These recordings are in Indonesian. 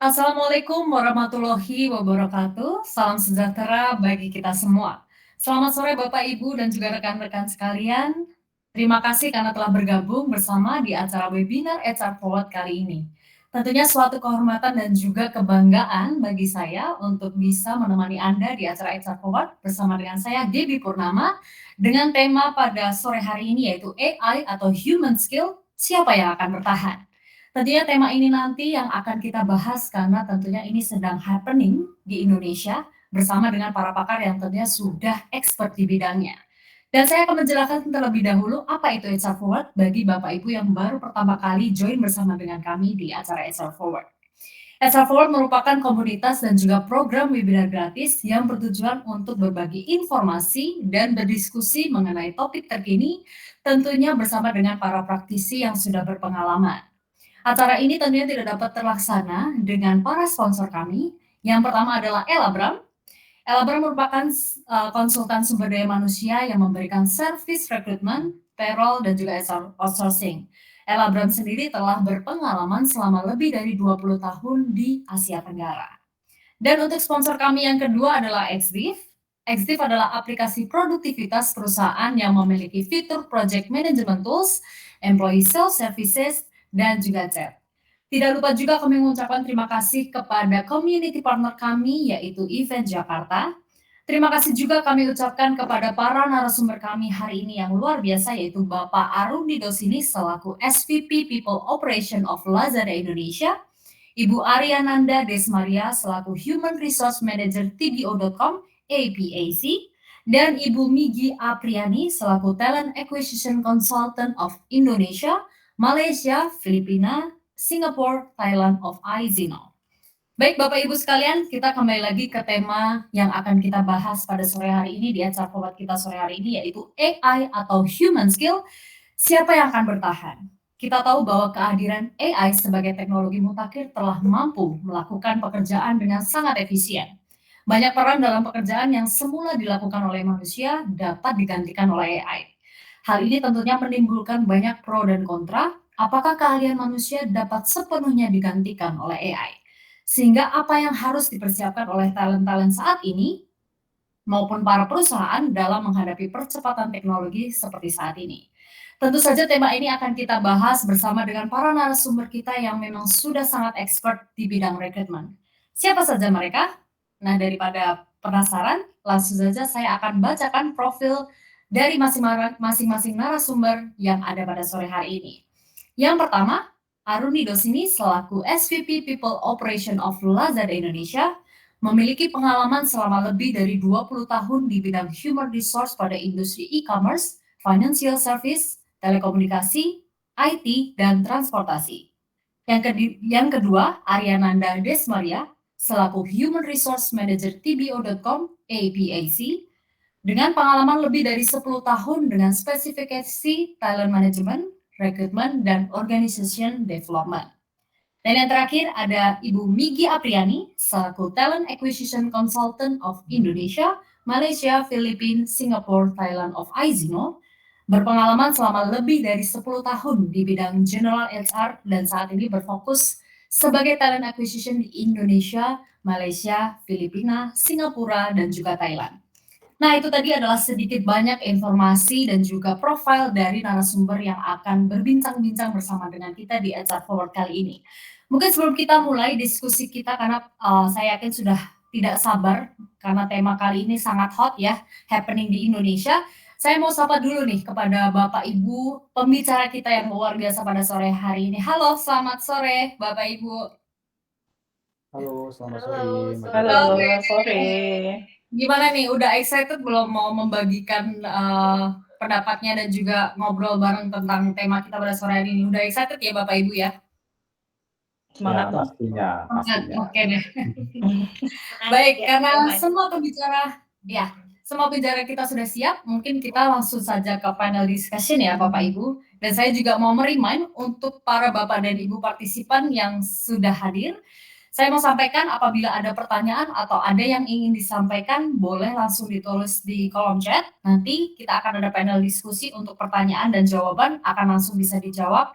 Assalamualaikum warahmatullahi wabarakatuh. Salam sejahtera bagi kita semua. Selamat sore Bapak, Ibu, dan juga rekan-rekan sekalian. Terima kasih karena telah bergabung bersama di acara webinar HR Forward kali ini. Tentunya suatu kehormatan dan juga kebanggaan bagi saya untuk bisa menemani Anda di acara HR Forward bersama dengan saya, Debbie Purnama, dengan tema pada sore hari ini yaitu AI atau Human Skill, siapa yang akan bertahan? Tentunya tema ini nanti yang akan kita bahas karena tentunya ini sedang happening di Indonesia bersama dengan para pakar yang tentunya sudah expert di bidangnya. Dan saya akan menjelaskan terlebih dahulu apa itu HR Forward bagi Bapak Ibu yang baru pertama kali join bersama dengan kami di acara HR Forward. HR Forward merupakan komunitas dan juga program webinar gratis yang bertujuan untuk berbagi informasi dan berdiskusi mengenai topik terkini, tentunya bersama dengan para praktisi yang sudah berpengalaman. Acara ini tentunya tidak dapat terlaksana dengan para sponsor kami. Yang pertama adalah Elabram. Elabram merupakan konsultan sumber daya manusia yang memberikan service rekrutmen, payroll, dan juga outsourcing. Elabram sendiri telah berpengalaman selama lebih dari 20 tahun di Asia Tenggara. Dan untuk sponsor kami yang kedua adalah XDIV. XDIV adalah aplikasi produktivitas perusahaan yang memiliki fitur project management tools, employee self-services, dan juga chat. Tidak lupa juga kami mengucapkan terima kasih kepada community partner kami, yaitu Event Jakarta. Terima kasih juga kami ucapkan kepada para narasumber kami hari ini yang luar biasa, yaitu Bapak Arundi Dosini selaku SVP People Operation of Lazada Indonesia, Ibu Ariananda Desmaria selaku Human Resource Manager TBO.com APAC, dan Ibu Migi Apriani selaku Talent Acquisition Consultant of Indonesia, Malaysia, Filipina, Singapore, Thailand of Aizino. Baik Bapak Ibu sekalian, kita kembali lagi ke tema yang akan kita bahas pada sore hari ini di acara forward kita sore hari ini, yaitu AI atau Human Skill, siapa yang akan bertahan? Kita tahu bahwa kehadiran AI sebagai teknologi mutakhir telah mampu melakukan pekerjaan dengan sangat efisien. Banyak peran dalam pekerjaan yang semula dilakukan oleh manusia dapat digantikan oleh AI. Hal ini tentunya menimbulkan banyak pro dan kontra. Apakah keahlian manusia dapat sepenuhnya digantikan oleh AI? Sehingga apa yang harus dipersiapkan oleh talent-talent saat ini maupun para perusahaan dalam menghadapi percepatan teknologi seperti saat ini. Tentu saja tema ini akan kita bahas bersama dengan para narasumber kita yang memang sudah sangat expert di bidang rekrutmen. Siapa saja mereka? Nah, daripada penasaran, langsung saja saya akan bacakan profil dari masing-masing narasumber yang ada pada sore hari ini. Yang pertama, Aruni Dosini selaku SVP People Operation of Lazada Indonesia, memiliki pengalaman selama lebih dari 20 tahun di bidang human resource pada industri e-commerce, financial service, telekomunikasi, IT, dan transportasi. Yang kedua, Ariananda Desmaria, selaku Human Resource Manager TBO.com APAC, dengan pengalaman lebih dari 10 tahun dengan spesifikasi talent management, recruitment, dan organization development. Dan yang terakhir ada Ibu Migi Apriani, selaku Talent Acquisition Consultant of Indonesia, Malaysia, Filipina, Singapore, Thailand of Aizino, berpengalaman selama lebih dari 10 tahun di bidang General HR dan saat ini berfokus sebagai Talent Acquisition di Indonesia, Malaysia, Filipina, Singapura, dan juga Thailand. Nah, itu tadi adalah sedikit banyak informasi dan juga profil dari narasumber yang akan berbincang-bincang bersama dengan kita di HR Forward kali ini. Mungkin sebelum kita mulai diskusi kita, karena saya yakin sudah tidak sabar, karena tema kali ini sangat hot ya, happening di Indonesia. Saya mau sapa dulu nih kepada Bapak Ibu pembicara kita yang luar biasa pada sore hari ini. Halo, selamat sore Bapak Ibu. Halo, selamat sore, Halo, Mbak sore. Debbie. Oke. Sore. Gimana nih, udah excited belum mau membagikan pendapatnya dan juga ngobrol bareng tentang tema kita pada sore hari ini? Udah excited ya Bapak Ibu ya? Semangat Ya, dong. pastinya. Oke deh. Baik, Ya, karena damai. semua pembicara kita sudah siap, mungkin kita langsung saja ke panel discussion ya Bapak Ibu. Dan saya juga mau merimain untuk para Bapak dan Ibu partisipan yang sudah hadir, saya mau sampaikan apabila ada pertanyaan atau ada yang ingin disampaikan, boleh langsung ditulis di kolom chat. Nanti kita akan ada panel diskusi untuk pertanyaan dan jawaban akan langsung bisa dijawab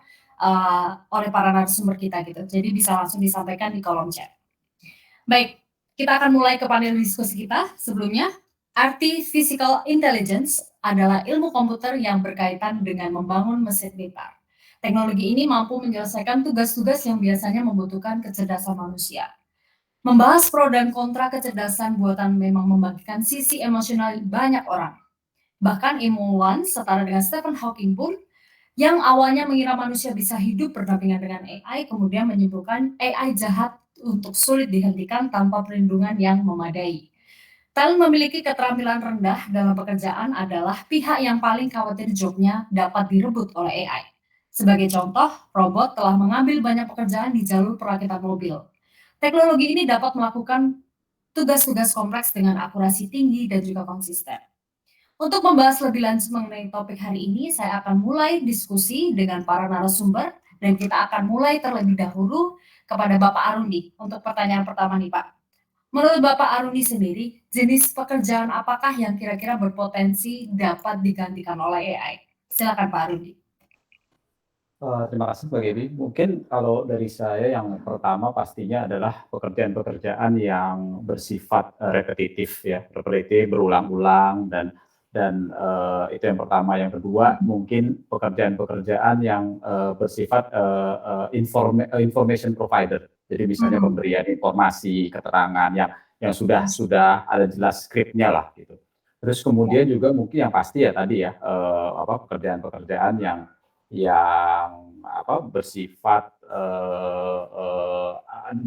oleh para narasumber kita gitu. Jadi bisa langsung disampaikan di kolom chat. Baik, kita akan mulai ke panel diskusi kita. Sebelumnya, Artificial Intelligence adalah ilmu komputer yang berkaitan dengan membangun mesin pintar. Teknologi ini mampu menyelesaikan tugas-tugas yang biasanya membutuhkan kecerdasan manusia. Membahas pro dan kontra kecerdasan buatan memang membagikan sisi emosional banyak orang. Bahkan ilmuwan setara dengan Stephen Hawking pun yang awalnya mengira manusia bisa hidup berdampingan dengan AI, kemudian menyimpulkan AI jahat untuk sulit dihentikan tanpa perlindungan yang memadai. Talent memiliki keterampilan rendah dalam pekerjaan adalah pihak yang paling khawatir jobnya dapat direbut oleh AI. Sebagai contoh, robot telah mengambil banyak pekerjaan di jalur perakitan mobil. Teknologi ini dapat melakukan tugas-tugas kompleks dengan akurasi tinggi dan juga konsisten. Untuk membahas lebih lanjut mengenai topik hari ini, saya akan mulai diskusi dengan para narasumber dan kita akan mulai terlebih dahulu kepada Bapak Arundi. Untuk pertanyaan pertama nih Pak, menurut Bapak Arundi sendiri, jenis pekerjaan apakah yang kira-kira berpotensi dapat digantikan oleh AI? Silakan Pak Arundi. Terima kasih Mbak Gaby. Mungkin kalau dari saya yang pertama pastinya adalah pekerjaan-pekerjaan yang bersifat repetitif ya, repetitif berulang-ulang dan itu yang pertama. Yang kedua mungkin pekerjaan-pekerjaan yang bersifat information provider. Jadi misalnya pemberian informasi, keterangan yang sudah ada jelas skripnya lah gitu. Terus kemudian juga mungkin yang pasti ya tadi ya pekerjaan-pekerjaan yang bersifat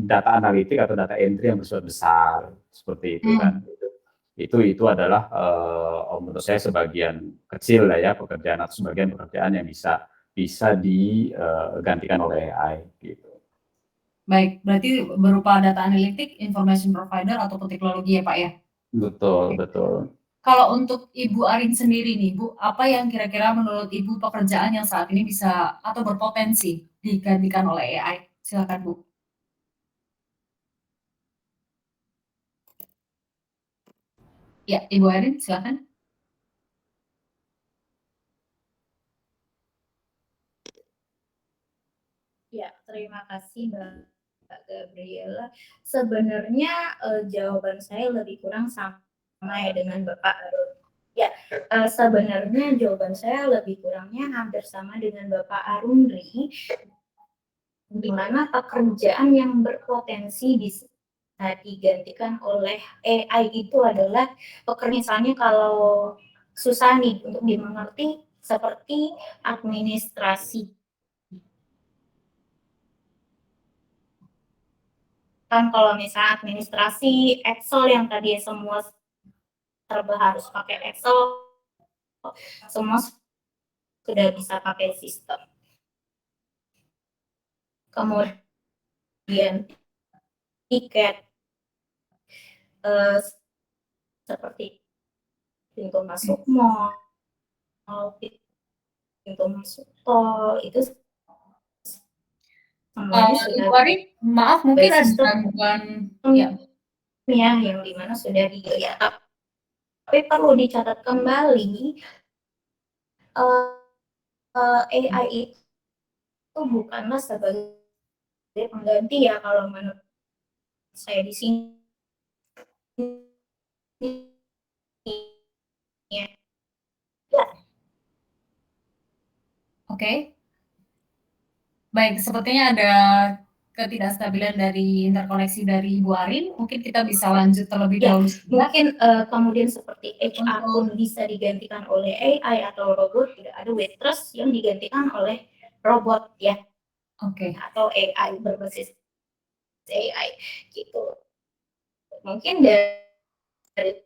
data analitik atau data entry yang bersifat besar seperti itu kan. Itu adalah menurut saya sebagian kecil lah ya pekerjaan atau sebagian pekerjaan yang bisa digantikan oleh AI gitu. Baik, berarti berupa data analitik, information provider ataupun teknologi ya Pak ya? Betul, betul. Kalau untuk Ibu Arin sendiri nih Bu, apa yang kira-kira menurut Ibu pekerjaan yang saat ini bisa atau berpotensi digantikan oleh AI? Silakan Bu. Ya, Ibu Arin silakan. Ya, terima kasih Mbak Gabriela. Sebenarnya jawaban saya lebih kurang sama ya dengan Bapak Arun. Ya, sebenarnya jawaban saya lebih kurangnya hampir sama dengan Bapak Arundri, di mana pekerjaan yang berpotensi bisa digantikan oleh AI itu adalah misalnya kalau susah nih untuk dimengerti seperti administrasi. Kan kalau misalnya administrasi Excel yang tadi semua serba harus pakai Excel, semua sudah bisa pakai sistem. Kemudian tiket seperti pintu masuk mall, pintu masuk tol, itu semuanya sudah Ibu Arin, maaf mungkin ada gangguan ya. yang dimana sudah dilihat. Tapi perlu dicatat kembali, AI itu bukanlah sebagai pengganti ya kalau menurut saya di sini. Ya. Oke. Baik, sepertinya ada ketidakstabilan dari interkoneksi dari Ibu Arin. Mungkin kita bisa lanjut terlebih Ya, dahulu. mungkin kemudian seperti HR pun bisa digantikan oleh AI atau robot, tidak ada waitress yang digantikan oleh robot ya. Oke. Atau AI berbasis AI gitu. Mungkin dari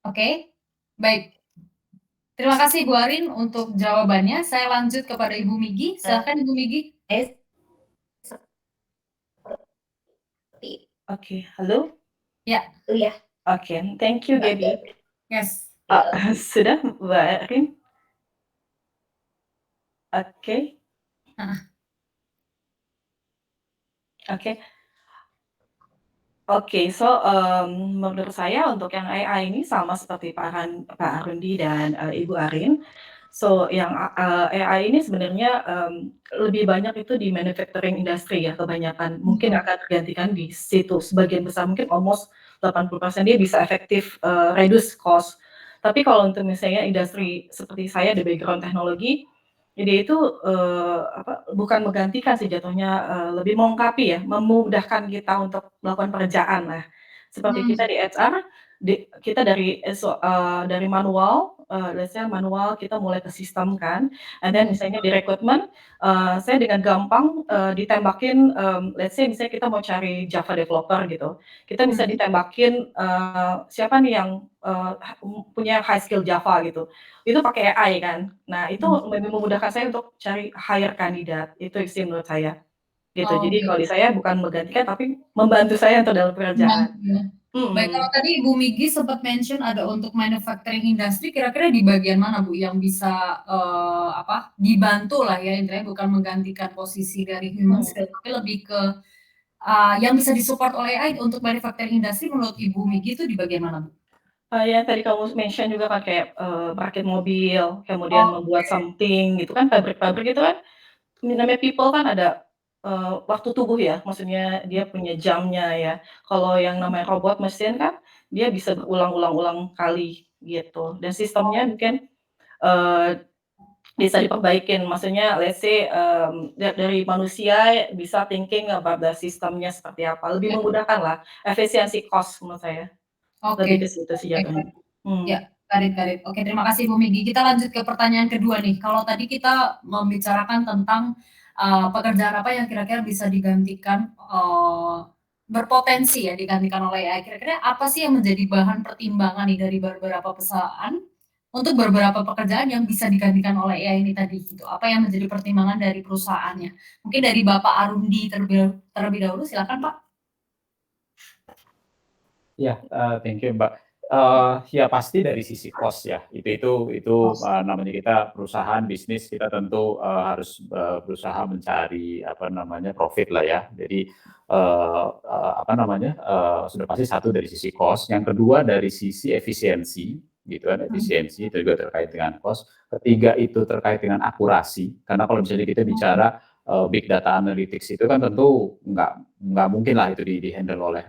Oke, baik. Terima kasih Bu Arin untuk jawabannya. Saya lanjut kepada Ibu Migi. Silakan Ibu Migi. Oke, halo? Ya. Iya. Oke, thank you Gaby. Yes. Sudah Mbak Arin? Oke. Oke. Oke, menurut saya untuk yang AI ini sama seperti Pak Arundi dan Ibu Arin, So yang AI ini sebenarnya lebih banyak itu di manufacturing industry ya kebanyakan, mungkin Mhm. akan tergantikan di situ sebagian besar, mungkin almost 80% dia bisa efektif, reduce cost. Tapi kalau untuk misalnya industri seperti saya di background teknologi, dia itu, bukan menggantikan sih jatuhnya, lebih melengkapi ya, memudahkan kita untuk melakukan pekerjaan. Nah, seperti Mmm. kita di HR, kita dari manual, let's say manual kita mulai ke sistem kan, and then Mhm. misalnya di rekrutmen, saya dengan gampang, ditembakin, let's say misalnya kita mau cari Java developer gitu, kita bisa Mhm. ditembakin, siapa nih yang, punya high skill Java gitu, itu pakai AI kan. Nah, itu Mhm. lebih memudahkan saya untuk cari hire kandidat, itu sih menurut saya, gitu. Oh, Jadi oke. kalau di saya bukan menggantikan, tapi membantu saya untuk dalam pekerjaan. Membantu ya. Baik, kalau Mhm. tadi Ibu Migi sempat mention ada untuk manufacturing industry, kira-kira di bagian mana Bu yang bisa, apa, dibantu lah ya intinya bukan menggantikan posisi dari human Mhm. skill, tapi lebih ke, yang bisa di-support oleh AI untuk manufacturing industry menurut Ibu Migi itu di bagian mana Bu? Yang tadi kamu mention juga kan kayak, merakit mobil, kemudian membuat Oke. something gitu kan, pabrik-pabrik itu kan, namanya people kan ada, waktu tunggu ya, maksudnya dia punya jamnya ya. Kalau yang namanya robot mesin kan, dia bisa berulang-ulang kali gitu, dan sistemnya Oh. mungkin, eee, bisa diperbaikin. Maksudnya let's say, dari manusia bisa thinking about the sistemnya seperti apa, lebih Ya. memudahkan lah, efisiensi cost menurut saya, Oke. lebih ke situ sih Oke, jatuhnya. baik. Ya, Mhm. got it. Oke, terima kasih Ibu Migi. Kita lanjut ke pertanyaan kedua nih. Kalau tadi kita membicarakan tentang, pekerjaan apa yang kira-kira bisa digantikan, berpotensi ya digantikan oleh AI. Kira-kira apa sih yang menjadi bahan pertimbangan nih dari beberapa perusahaan untuk beberapa pekerjaan yang bisa digantikan oleh AI ini tadi gitu? Apa yang menjadi pertimbangan dari perusahaannya? Mungkin dari Bapak Arundi terlebih dahulu, silakan Pak. Iya, thank you, Mbak. Ya pasti dari sisi cost ya, itu, Kos. namanya kita perusahaan bisnis kita tentu, harus, berusaha mencari apa namanya, profit lah ya. Jadi, apa namanya, sudah pasti satu dari sisi cost, yang kedua dari sisi efisiensi gitu kan, Mhm. efisiensi itu juga terkait dengan cost. Ketiga itu terkait dengan akurasi, karena kalau misalnya kita Mhm. bicara, big data analytics itu kan tentu nggak mungkin lah itu di-handle oleh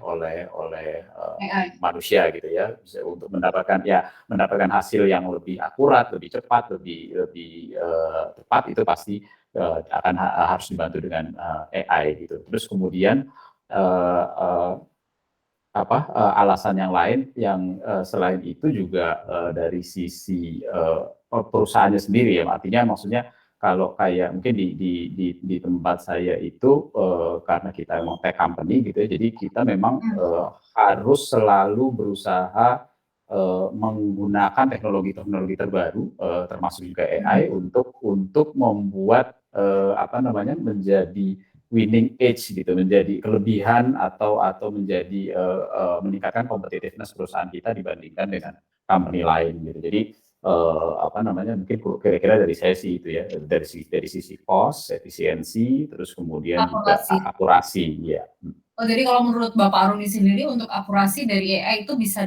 AI. manusia gitu ya, bisa untuk mendapatkan hasil yang lebih akurat, lebih cepat, lebih lebih, tepat itu pasti, akan harus dibantu dengan, AI gitu. Terus kemudian, eee eee, alasan yang lain yang, selain itu juga, dari sisi, perusahaannya sendiri ya, artinya maksudnya kalau kayak mungkin di tempat saya itu, karena kita emang tech company gitu ya, jadi kita memang, Mhm. harus selalu berusaha, menggunakan teknologi-teknologi terbaru, termasuk juga AI Mhm. untuk membuat, apa namanya, menjadi winning edge gitu, menjadi kelebihan atau menjadi, meningkatkan competitiveness perusahaan kita dibandingkan dengan company lain gitu. Jadi, apa namanya, mungkin kira-kira dari saya sih itu ya, dari sisi cost, efisiensi, terus kemudian juga Akurasi. akurasi, ya. Oh, jadi kalau menurut Bapak Aruni sendiri untuk akurasi dari AI itu bisa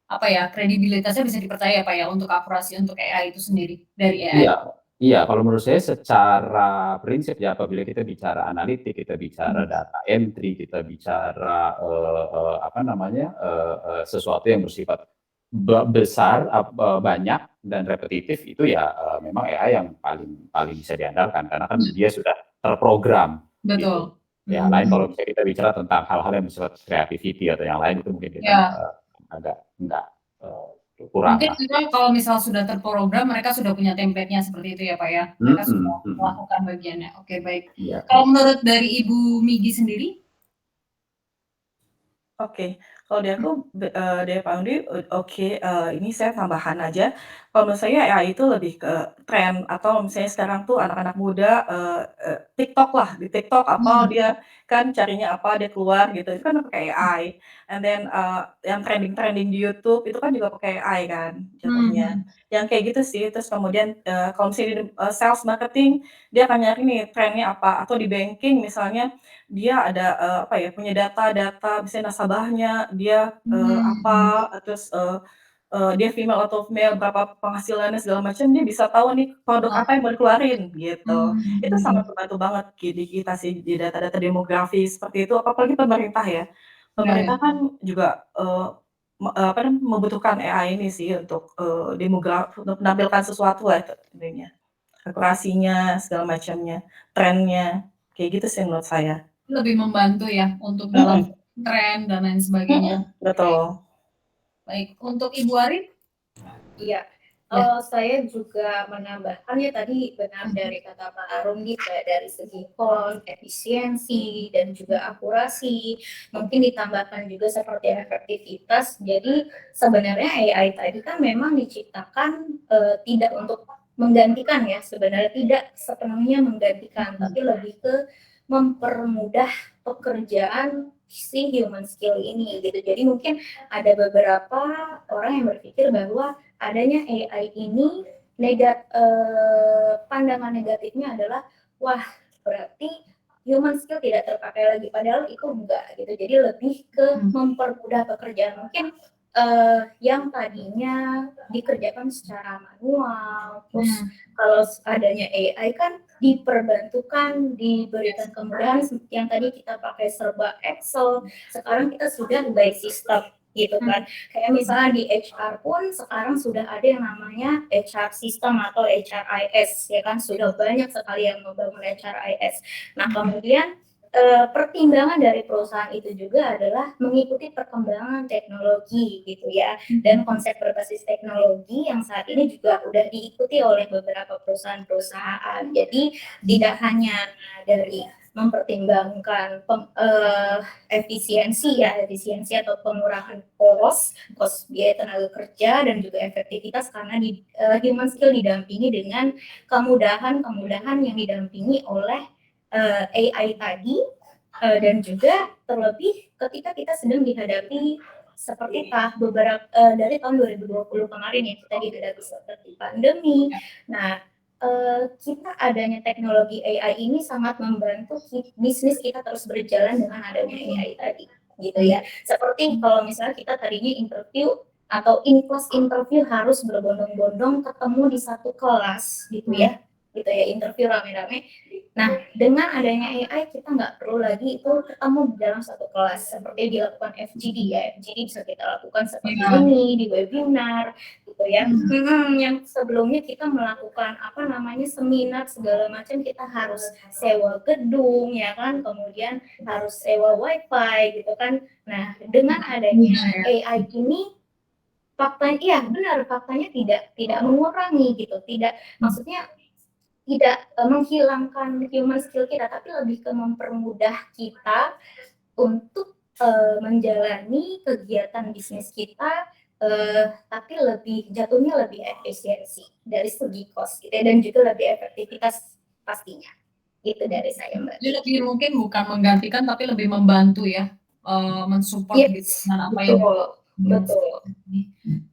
apa ya, kredibilitasnya bisa dipercaya ya, Pak, ya, untuk akurasi untuk AI itu sendiri, dari AI? Iya, iya, kalau menurut saya secara prinsip ya, apabila kita bicara analitik, kita bicara Mhm. data entry, kita bicara, apa namanya, sesuatu yang bersifat besar, banyak dan repetitif itu ya, memang AI yang paling paling bisa diandalkan karena kan Iya. dia sudah terprogram gitu. Betul. Ya Mhm. lain kalau misalnya kita bicara tentang hal-hal yang bersifat creativity atau yang lain itu mungkin kita, Ya, agak enggak, kurang mungkin lah. juga kalau misal sudah terprogram mereka sudah punya template-nya seperti itu ya, Pak, ya? Mereka sudah Mhm, mhm. melakukan bagiannya. Oke, baik. Iya, Kalau menurut dari Ibu Migi sendiri? Oke, kalau dari aku, dari Pak Andi, oke, ini saya tambahan aja, kalau menurut saya AI itu lebih ke tren atau misalnya sekarang tuh anak-anak muda, TikTok lah, di TikTok apa Mhm. dia kan carinya apa, dia keluar gitu, itu kan pakai AI, and then, yang trending-trending di YouTube itu kan juga pakai AI kan jatuhnya. Mhm. Yang kayak gitu sih, terus kemudian, kalau misalnya di, sales marketing, dia akan nyari nih trennya apa, atau di banking misalnya dia ada, punya data-data misalnya nasabahnya, dia, Mmm. terus, dia female atau male, berapa penghasilannya segala macam, dia bisa tahu nih produk Oh. apa yang mau dikeluarin gitu. Itu sangat Mhm. membantu banget di kita sih, di data-data demografi seperti itu, apalagi pemerintah ya. Iya ya. Pemerintah kan juga, apa namanya, membutuhkan AI ini sih untuk, untuk menampilkan sesuatu lah tentunya. Akurasinya, segala macamnya, trennya, kayak gitu sih menurut saya. Lebih membantu ya untuk dalam Mhm. tren dan lain sebagainya. Betul. Baik, untuk Ibu Arin? Iya, Ya. saya juga menambahkan ya tadi benar dari kata Pak Arum gitu ya, dari segi cost, efisiensi, dan juga akurasi, mungkin ditambahkan juga seperti efektivitas. Jadi sebenarnya AI tadi kan memang diciptakan, tidak untuk menggantikan ya, sebenarnya tidak sepenuhnya menggantikan, tapi lebih ke mempermudah pekerjaan si human skill ini gitu. Jadi mungkin ada beberapa orang yang berpikir bahwa adanya AI ini pandangan negatifnya adalah wah berarti human skill tidak terpakai lagi, padahal itu enggak gitu. Jadi lebih ke mempermudah pekerjaan. Mungkin yang tadinya dikerjakan secara manual, terus kalau adanya AI kan diperbantukan, diberikan kemudahan yang tadi kita pakai serba Excel, sekarang kita sudah by system gitu kan. Kayak misalnya di HR pun sekarang sudah ada yang namanya HR system atau HRIS ya kan, sudah banyak sekali yang membangun HRIS. Nah kemudian pertimbangan dari perusahaan itu juga adalah mengikuti perkembangan teknologi gitu ya, dan konsep berbasis teknologi yang saat ini juga udah diikuti oleh beberapa perusahaan-perusahaan. Jadi tidak hanya dari mempertimbangkan efisiensi atau pengurangan cost biaya tenaga kerja dan juga efektivitas, karena human skill didampingi dengan kemudahan yang didampingi oleh AI tadi, dan juga terlebih ketika kita sedang dihadapi seperti beberapa dari tahun 2020 kemarin ya, kita dihadapi seperti pandemi. Nah, kita adanya teknologi AI ini sangat membantu bisnis kita terus berjalan dengan adanya AI tadi, gitu ya. Seperti kalau misalnya kita tadinya interview atau in-class interview harus berbondong-bondong ketemu di satu kelas gitu ya, interview rame-rame. Nah, dengan adanya AI kita nggak perlu lagi itu ketemu dalam satu kelas seperti dilakukan FGD ya. FGD bisa kita lakukan seperti ini di webinar gitu ya. Yang sebelumnya kita melakukan seminar segala macam, kita harus sewa gedung ya kan, kemudian harus sewa wifi gitu kan. Nah, dengan adanya AI ini faktanya tidak mengurangi gitu, maksudnya tidak menghilangkan human skill kita, tapi lebih ke mempermudah kita untuk menjalani kegiatan bisnis kita, tapi jatuhnya lebih efisiensi dari segi cost gitu ya, dan juga lebih efektivitas pastinya. Itu dari saya, Mbak. Jadi lebih mungkin bukan menggantikan tapi lebih membantu ya, mensupport gitu dengan apa yang betul.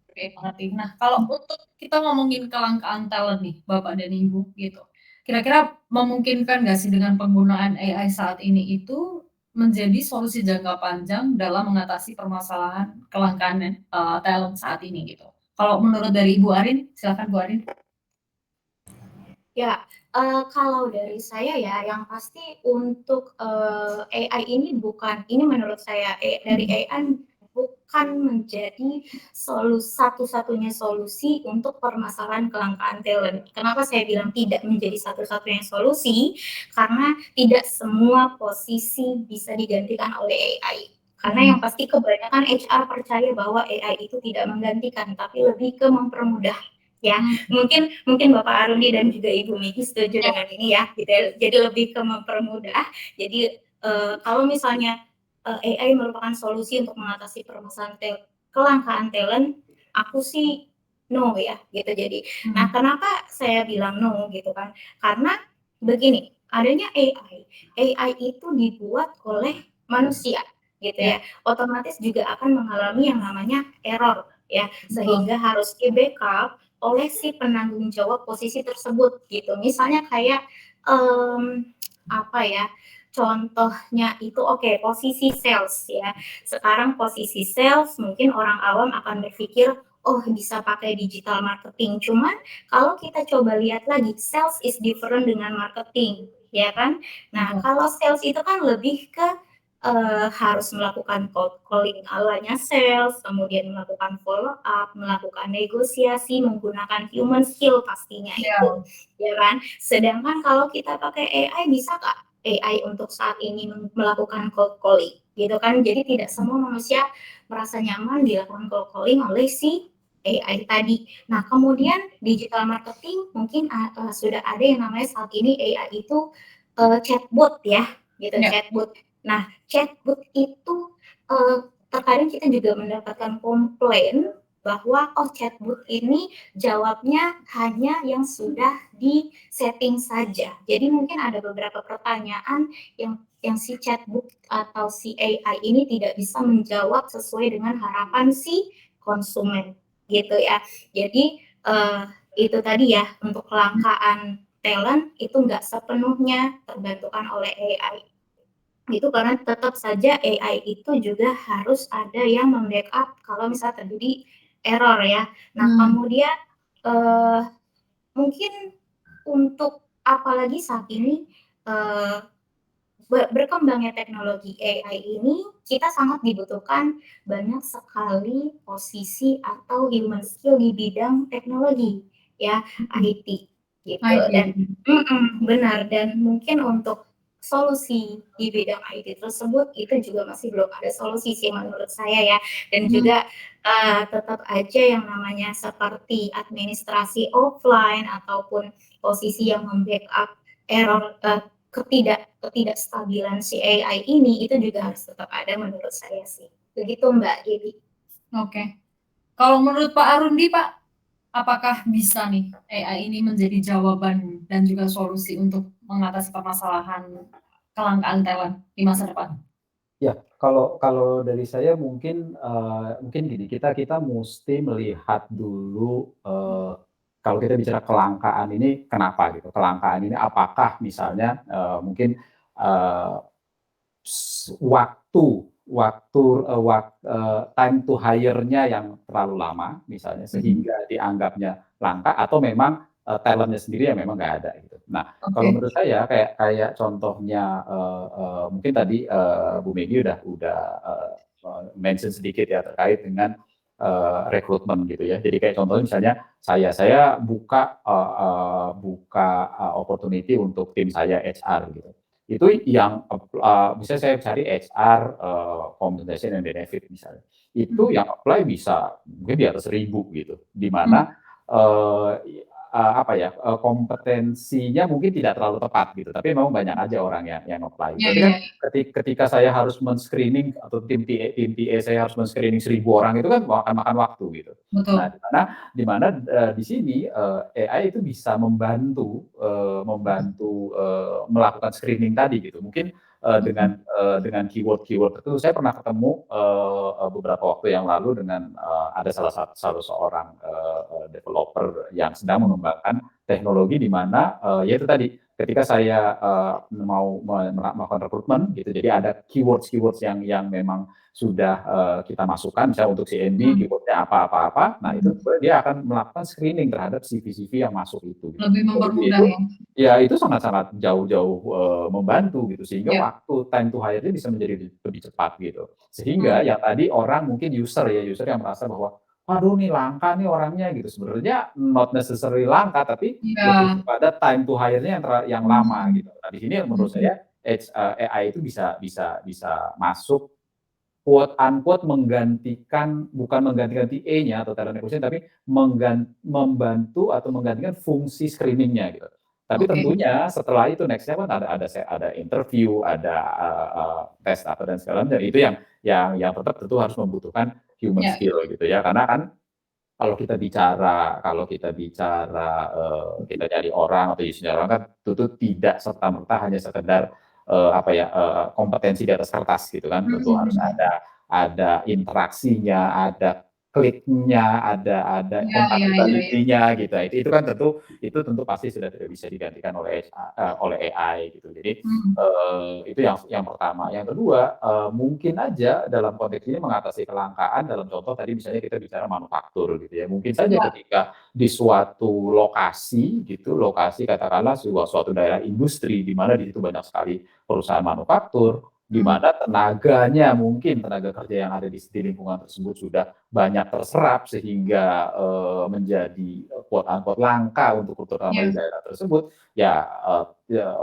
Oke, mengerti. Nah, kalau untuk kita ngomongin kelangkaan talent nih, Bapak dan Ibu gitu. Kira-kira memungkinkan nggak sih dengan penggunaan AI saat ini itu menjadi solusi jangka panjang dalam mengatasi permasalahan kelangkaan talent saat ini gitu? Kalau menurut dari Ibu Arin, silakan Bu Arin. Ya, kalau dari saya ya, yang pasti untuk AI ini menurut saya dari AI bukan menjadi satu-satunya solusi untuk permasalahan kelangkaan talent. Kenapa saya bilang tidak menjadi satu-satunya solusi? Karena tidak semua posisi bisa digantikan oleh AI. Karena yang pasti kebanyakan HR percaya bahwa AI itu tidak menggantikan, tapi lebih ke mempermudah. Ya, mungkin Bapak Aruni dan juga Ibu Miki setuju dengan ini ya, gitu ya. Jadi lebih ke mempermudah. Jadi kalau misalnya AI merupakan solusi untuk mengatasi permasalahan kelangkaan talent, aku sih no ya, gitu. Jadi, nah kenapa saya bilang no gitu kan? Karena begini, adanya AI itu dibuat oleh manusia, gitu ya. Otomatis juga akan mengalami yang namanya error ya, sehingga harus di-backup oleh si penanggung jawab posisi tersebut gitu. Misalnya kayak contohnya itu posisi sales ya. Sekarang posisi sales mungkin orang awam akan berpikir, oh bisa pakai digital marketing. Cuman kalau kita coba lihat lagi, sales is different dengan marketing, ya kan? Nah, Betul. kalau sales itu kan lebih ke harus melakukan cold calling alanya sales, kemudian melakukan follow up, melakukan negosiasi menggunakan human skill pastinya Iya. itu, ya kan? Sedangkan kalau kita pakai AI, bisa nggak AI untuk saat ini melakukan cold calling, gitu kan? Jadi tidak semua manusia merasa nyaman dilakukan cold calling oleh si AI tadi. Nah, kemudian digital marketing mungkin sudah ada yang namanya saat ini AI itu chatbot ya, gitu, Ya. chatbot. Nah, chatbot itu terkadang kita juga mendapatkan komplain bahwa oh chatbot ini jawabnya hanya yang sudah di setting saja. Jadi mungkin ada beberapa pertanyaan yang si chatbot atau si AI ini tidak bisa menjawab sesuai dengan harapan si konsumen gitu ya. Jadi itu tadi ya, untuk kelangkaan talent itu nggak sepenuhnya terbantukan oleh AI. Itu karena tetap saja AI itu juga harus ada yang membackup kalau misalnya terjadi error ya. Nah, kemudian mungkin untuk apalagi saat ini berkembangnya teknologi AI ini, kita sangat dibutuhkan banyak sekali posisi atau human skill di bidang teknologi ya, IT gitu. Dan benar, dan mungkin untuk solusi di bidang IT tersebut itu juga masih belum ada solusi sih menurut saya ya. Dan juga tetap aja yang namanya seperti administrasi offline ataupun posisi yang membackup error ketidakstabilan si AI ini itu juga harus tetap ada menurut saya sih. Begitu Mbak Dewi. Oke. Kalau menurut Pak Arundi, Pak, apakah bisa nih AI ini menjadi jawaban dan juga solusi untuk mengatasi permasalahan kelangkaan talent di masa depan? Ya, kalau dari saya mungkin, mungkin gini, kita musti melihat dulu, kalau kita bicara kelangkaan ini kenapa gitu, kelangkaan ini apakah misalnya, mungkin, eee, waktu waktu, time to hire-nya yang terlalu lama misalnya sehingga dianggapnya langka atau memang, talent-nya sendiri yang memang nggak ada gitu. Nah, kalau Oke. menurut saya kayak contohnya, mungkin tadi, Bu Megi udah, mention sedikit ya terkait dengan, rekrutmen gitu ya. Jadi kayak contohnya misalnya saya buka, opportunity untuk tim saya HR gitu. Itu yang, misalnya saya cari HR, compensation and benefit misalnya. Itu yang apply bisa mungkin di atas 1.000 gitu, di mana, eee, apa ya, kompetensinya mungkin tidak terlalu tepat gitu, tapi memang banyak aja orang yang apply. Iya, Berarti iya, kan ketika saya harus men-screening atau tim TA saya harus men-screening 1.000 orang itu kan akan makan waktu gitu. Nah, betul. di mana, di sini, AI itu bisa membantu, melakukan screening tadi gitu. Mungkin, dengan keyword-keyword itu saya pernah ketemu, beberapa waktu yang lalu dengan, ada salah seorang, developer yang sedang mengembangkan teknologi di mana, ya itu tadi, ketika saya, mau melakukan rekrutmen gitu, jadi ada keywords-keywords yang memang sudah, kita masukkan misalnya untuk CNB keyword-nya apa. Nah, itu sebenarnya dia akan melakukan screening terhadap CV-CV yang masuk itu gitu. Lebih Jadi mempermudah itu ya? ya itu sangat-sangat jauh-jauh, membantu gitu sehingga Ya. waktu time to hire-nya bisa menjadi lebih cepat gitu. Sehingga Mmm. yang tadi orang mungkin user yang merasa bahwa, "Waduh nih langka nih orangnya," gitu. Sebenarnya not necessarily langka, tapi lebih Iya. kepada time to hire-nya yang lama Mmm. gitu. Nah, di sini menurut saya AI itu bisa masuk quote unquote bukan menggantikan TA-nya atau talent acquisition, tapi membantu atau menggantikan fungsi screening-nya gitu. Tapi Oke. tentunya setelah itu next-nya kan ada interview, ada, tes apa dan segala macam, itu yang tetap tentu harus membutuhkan human Ya, skill gitu ya. Karena kan kalau kita bicara, kita cari orang atau isi orang kan tentu tidak serta-merta hanya sekedar, apa ya, kompetensi di atas kertas gitu kan. Tentu harus ada interaksinya, ada kliknya, ada Iya iya iya iya. compatibility-nya gitu. Itu kan tentu pasti sudah tidak bisa digantikan oleh AI gitu. Jadi, Mmm. itu yang pertama. Yang kedua, mungkin aja dalam konteks ini mengatasi kelangkaan dalam contoh tadi misalnya kita bicara manufaktur gitu ya. Mungkin saja Iya. ketika di suatu lokasi gitu, lokasi katakanlah suatu daerah industri di mana di situ banyak sekali perusahaan manufaktur, di Mmm. mana tenaganya mungkin tenaga kerja yang ada di lingkungan tersebut sudah banyak terserap sehingga, menjadi, quote unquote "langka" untuk terutama di Iya. daerah tersebut,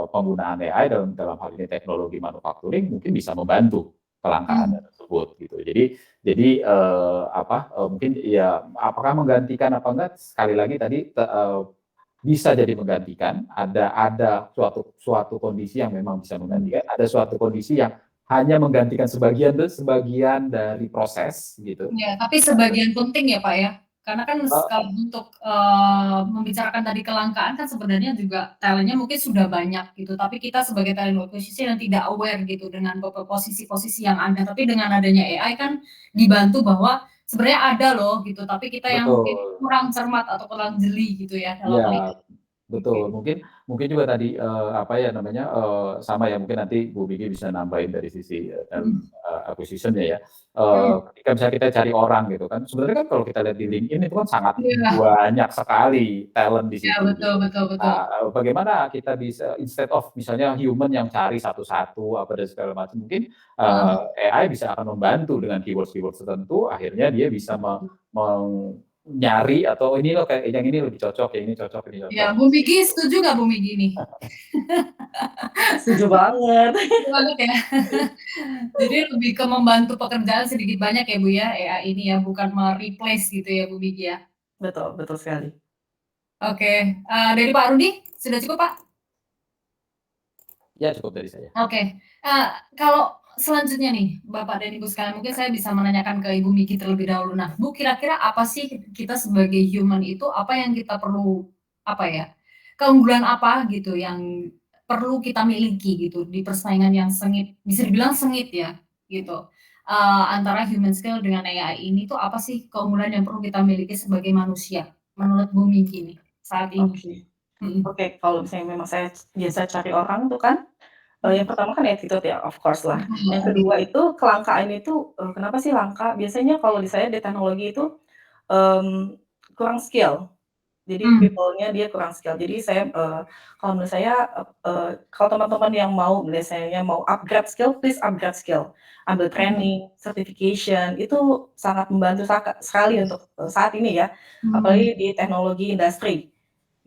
penggunaan AI dalam hal ini teknologi manufacturing mungkin bisa membantu kelangkaan Mmm. tersebut gitu. Jadi, mungkin ya apakah menggantikan apa enggak, sekali lagi tadi bisa jadi menggantikan, ada suatu kondisi yang memang bisa Mmm. menggantikan, ada suatu kondisi yang hanya menggantikan sebagian dari proses gitu. Iya, tapi sebagian penting ya, Pak, ya? Karena kan Eee, kalau untuk, membicarakan tadi kelangkaan kan sebenarnya juga talent-nya mungkin sudah banyak gitu, tapi kita sebagai talent acquisition yang tidak aware gitu dengan posisi-posisi yang ada. Tapi dengan adanya AI kan dibantu bahwa sebenarnya ada loh gitu, tapi kita yang mungkin betul. kurang cermat atau kurang jeli gitu ya dalam Iya, hal ini. betul. Oke. Mungkin juga tadi, sama ya mungkin nanti Bu Vicky bisa nambahin dari sisi, Mhm. acquisition-nya ya. Mhm. Ketika misalnya kita cari orang gitu kan, sebenarnya kan kalau kita lihat di LinkedIn itu kan sangat Iya. banyak sekali talent di Iya, situ betul gitu. betul betul. Nah, bagaimana kita bisa instead of misalnya human yang cari satu-satu apa dan segala macam, mungkin, Heeh. AI bisa akan membantu dengan keywords-keywords tertentu, akhirnya dia bisa nyari atau ini loh kayak yang ini lebih cocok, yang ini cocok, ini Iya, cocok, Bu Miki gitu. setuju nggak Bu Miki nih? Setuju banget. Setuju banget ya? Jadi lebih ke membantu pekerjaan sedikit banyak ya, Bu, ya, AI ini ya, bukan me-replace gitu ya, Bu Miki ya? Betul betul sekali. Oke, dari Pak Rudi, sudah cukup, Pak? Ya cukup dari saya. Oke, kalau selanjutnya nih, Bapak dan Ibu sekalian, mungkin saya bisa menanyakan ke Ibu Miki terlebih dahulu. Nah, Bu, kira-kira apa sih kita sebagai human itu, apa yang kita perlu, apa ya, keunggulan apa gitu yang perlu kita miliki gitu di persaingan yang sengit, bisa dibilang sengit ya, gitu. Antara human skill dengan AI ini tuh apa sih keunggulan yang perlu kita miliki sebagai manusia, menurut Bu Miki nih, saat ini? Oke. Mhm. Oke, kalau misalnya memang saya biasa cari orang tuh kan, yang Mhm. pertama kan attitude ya, of course lah. Betul, Yang oke. kedua itu kelangkaan itu, kenapa sih langka? Biasanya kalau di saya di teknologi itu, mmm, kurang skill. Jadi Mmm. people-nya dia kurang skill. Jadi saya, kalau menurut saya, kalau teman-teman yang mau misalnya mau upgrade skill, please upgrade skill. Ambil Mhm. training, certification, itu sangat membantu sekali untuk, saat ini ya, Mmm. apalagi di teknologi industri,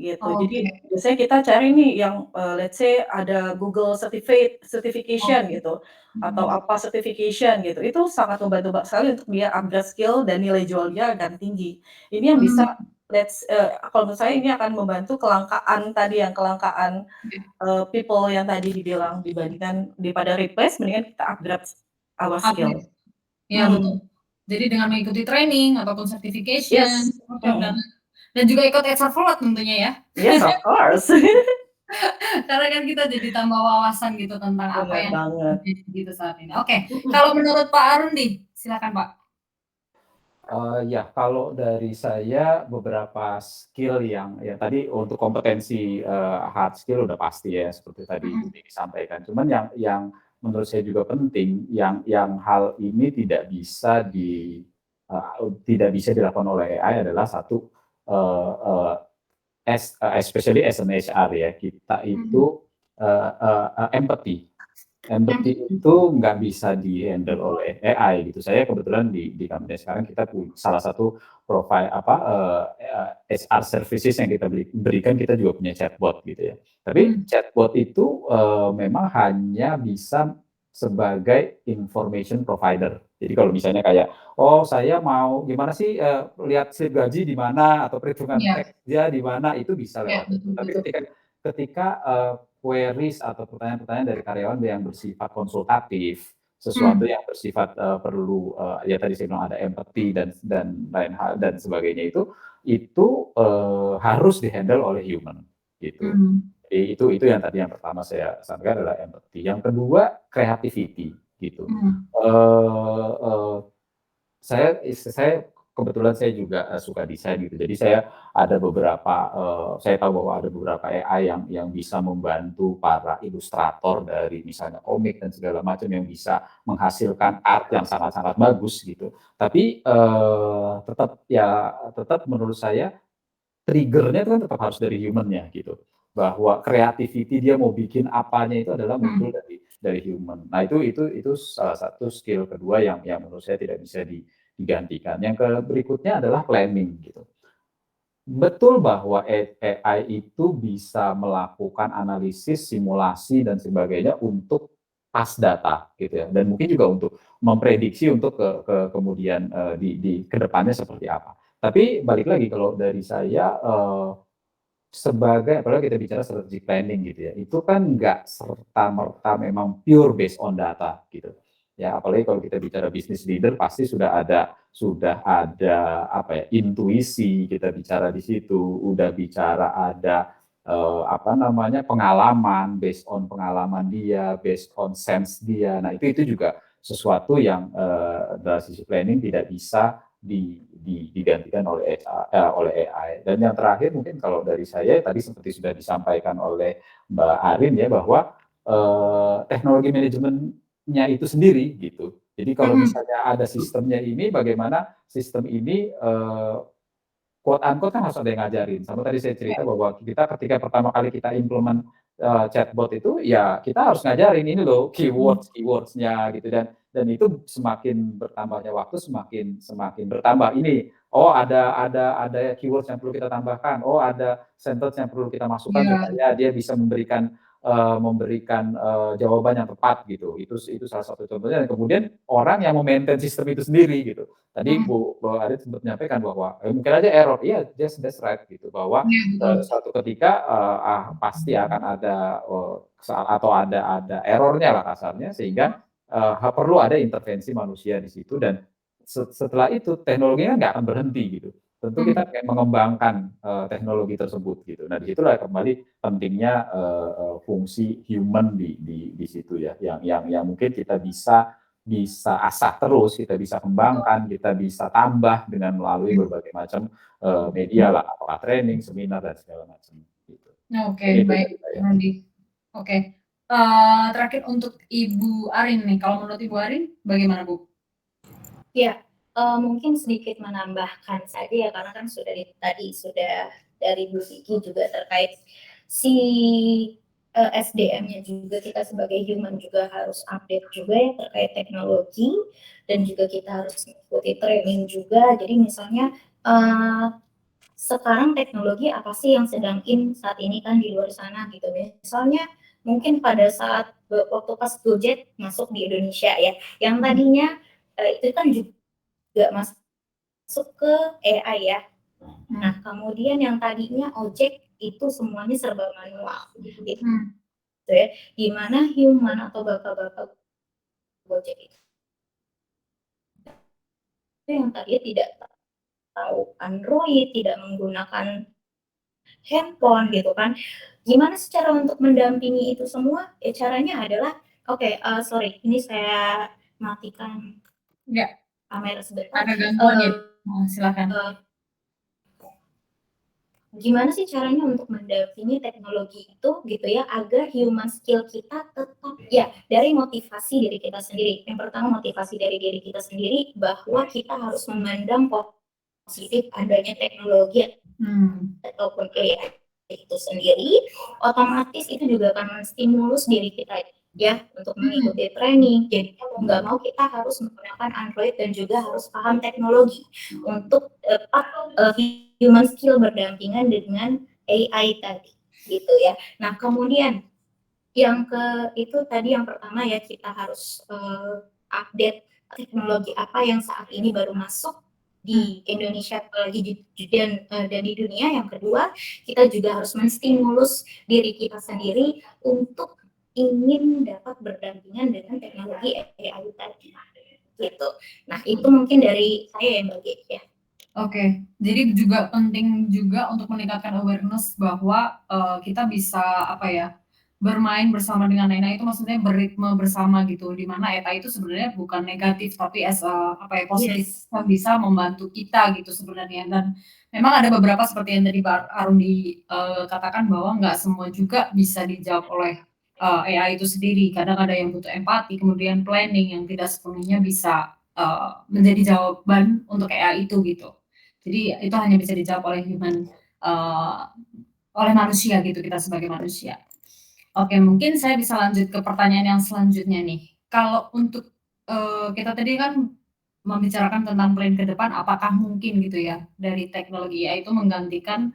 gitu. Jadi Oke. biasanya kita cari nih yang, let's say ada Google certification Oke. gitu, atau Mhm. apa certification gitu, itu sangat membantu sekali untuk dia upgrade skill dan nilai jual dia akan tinggi. Ini yang bisa Mmm. kalau menurut saya ini akan membantu kelangkaan tadi yang kelangkaan, Oke. people yang tadi dibilang dibandingkan daripada replace mendingan kita upgrade our Upgrade. skill. Iya betul. Mhm. Jadi dengan mengikuti training ataupun certification, Yes, workshop mhm. dan juga ikut Exaforward tentunya ya. Yes, of course. Karena kan kita jadi tambah wawasan gitu tentang apa Bener yang banget. terjadi gitu saat ini. Oke, Mhm. kalau menurut Pak Arundi, silakan Pak. Ya kalau dari saya beberapa skill yang tadi untuk kompetensi, hard skill udah pasti ya seperti tadi Bu Mhm. Vicky sampaikan. Cuman yang menurut saya juga penting, yang hal ini tidak bisa dilakukan oleh AI adalah satu, eee eee, especially as an HR ya, kita Mhm. itu, empathy. Empathy Mhm. itu nggak bisa di-handle oleh AI gitu. Saya kebetulan di company sekarang kita salah satu HR services yang kita berikan kita juga punya chatbot gitu ya. Tapi Mmm. chatbot itu, memang hanya bisa sebagai information provider. Jadi kalau misalnya kayak, "Oh saya mau gimana sih, lihat slip gaji di mana atau perhitungan Iya tax dia di mana," itu bisa iya, lewat itu. betul Tapi betul. ketika, queries atau pertanyaan-pertanyaan dari karyawan yang bersifat konsultatif, sesuatu Mmm. yang bersifat, perlu, ya tadi saya bilang ada empathy dan lain hal dan sebagainya itu, harus di-handle oleh human, gitu. Mmm. Jadi itu yang pertama saya sampaikan adalah empathy. Yang kedua creativity, gitu. Mmm. Eee eee, saya kebetulan saya juga suka desain gitu. Jadi saya ada beberapa saya tahu bahwa ada beberapa AI yang bisa membantu para ilustrator dari misalnya komik dan segala macam yang bisa menghasilkan art yang sangat-sangat bagus gitu. Tapi tetap menurut saya trigger-nya itu kan tetap harus dari human-nya gitu. Bahwa creativity dia mau bikin apanya itu adalah muncul dari human. Nah, itu salah satu skill kedua yang menurut saya tidak bisa digantikan. Yang berikutnya adalah planning gitu. Betul bahwa AI itu bisa melakukan analisis, simulasi dan sebagainya untuk pas data gitu ya. Dan mungkin juga untuk memprediksi untuk kemudian di kedepannya seperti apa. Tapi balik lagi kalau dari saya sebagai apalagi kita bicara strategic planning gitu ya, itu kan nggak serta-merta memang pure based on data gitu. Ya, apalagi kalau kita bicara business leader pasti sudah ada apa ya, intuisi kita bicara di situ, udah bicara ada apa namanya, pengalaman, based on pengalaman dia, based on sense dia. Nah, itu juga sesuatu yang dari sisi planning tidak bisa digantikan oleh AI. Dan yang terakhir mungkin kalau dari saya tadi seperti sudah disampaikan oleh Mbak Arin ya bahwa teknologi manajemennya itu sendiri gitu. Jadi kalau misalnya ada sistemnya ini, bagaimana sistem ini quote unquote kan harus ada yang ngajarin. Sama tadi saya cerita bahwa kita ketika pertama kali kita implement chatbot itu ya kita harus ngajarin ini loh keywords-nya gitu dan itu semakin bertambahnya waktu semakin bertambah ini. Oh ada keywords yang perlu kita tambahkan. Oh ada sentence yang perlu kita masukkan supaya dia bisa memberikan jawaban yang tepat gitu. Itu salah satu contohnya. Dan kemudian orang yang memaintain sistem itu sendiri gitu. Tadi Bu Arin sempat menyampaikan bahwa mungkin aja error. Iya, that's right gitu. Bahwa suatu ketika pasti akan ada atau ada errornya lah kasarnya sehingga perlu ada intervensi manusia di situ dan setelah itu teknologinya nggak akan berhenti gitu. Tentu kita kayak mengembangkan teknologi tersebut gitu. Nah, disitulah kembali pentingnya fungsi human di situ ya, yang mungkin kita bisa asah terus, kita bisa kembangkan, kita bisa tambah dengan melalui berbagai macam media lah, apakah training, seminar dan segala macam. Gitu. Oke, baik, Rudi. Oke, terakhir untuk Ibu Arin nih, kalau menurut Ibu Arin bagaimana Bu? Ya, mungkin sedikit menambahkan saja ya karena kan tadi sudah dari Bu Vicky juga terkait si SDM-nya juga kita sebagai human juga harus update juga ya terkait teknologi dan juga kita harus mengikuti training juga. Jadi misalnya sekarang teknologi apa sih yang sedang in saat ini kan di luar sana gitu. Misalnya mungkin pada saat waktu pas Gojek masuk di Indonesia ya, yang tadinya itu kan juga masuk ke AI ya. Nah, kemudian yang tadinya ojek itu semuanya serba manual gitu ya. Di mana human atau bapak-bapak Gojek itu yang tadinya tidak tahu Android, tidak menggunakan handphone gitu kan. Gimana sih cara untuk mendampingi itu semua? Caranya adalah sorry, ini saya matikan kamera sebentar. Ada gangguan ya? Silakan. Gimana sih caranya untuk mendampingi teknologi itu gitu ya agar human skill kita tetap ya dari motivasi diri kita sendiri. Yang pertama motivasi dari diri kita sendiri bahwa kita harus memandang positif adanya teknologi ataupun AI itu sendiri, otomatis itu juga akan menstimulus diri kita ya untuk mengikuti training. Jadi kalau nggak mau kita harus menggunakan Android dan juga harus paham teknologi untuk human skill berdampingan dengan AI tadi gitu ya. Nah kemudian yang itu tadi yang pertama ya kita harus update teknologi apa yang saat ini baru masuk di Indonesia apalagi dan di dunia. Yang kedua kita juga harus menstimulus diri kita sendiri untuk ingin dapat berdampingan dengan teknologi AI tadi gitu. Nah itu mungkin dari saya yang bagi ya. Oke, jadi juga penting juga untuk meningkatkan awareness bahwa kita bisa apa ya bermain bersama dengan AI itu maksudnya beritme bersama gitu, di mana AI itu sebenarnya bukan negatif tapi apa ya, positif Yes. yang bisa membantu kita gitu sebenarnya. Dan memang ada beberapa seperti yang tadi Mbak Arundi, katakan bahwa nggak semua juga bisa dijawab oleh, AI itu sendiri. Kadang ada yang butuh empati, kemudian planning yang tidak sepenuhnya bisa, menjadi jawaban untuk AI itu gitu. Jadi itu hanya bisa dijawab oleh oleh manusia gitu, kita sebagai manusia. Oke, mungkin saya bisa lanjut ke pertanyaan yang selanjutnya nih. Kalau untuk, kita tadi kan membicarakan tentang plan ke depan, apakah mungkin gitu ya, dari teknologi AI itu menggantikan,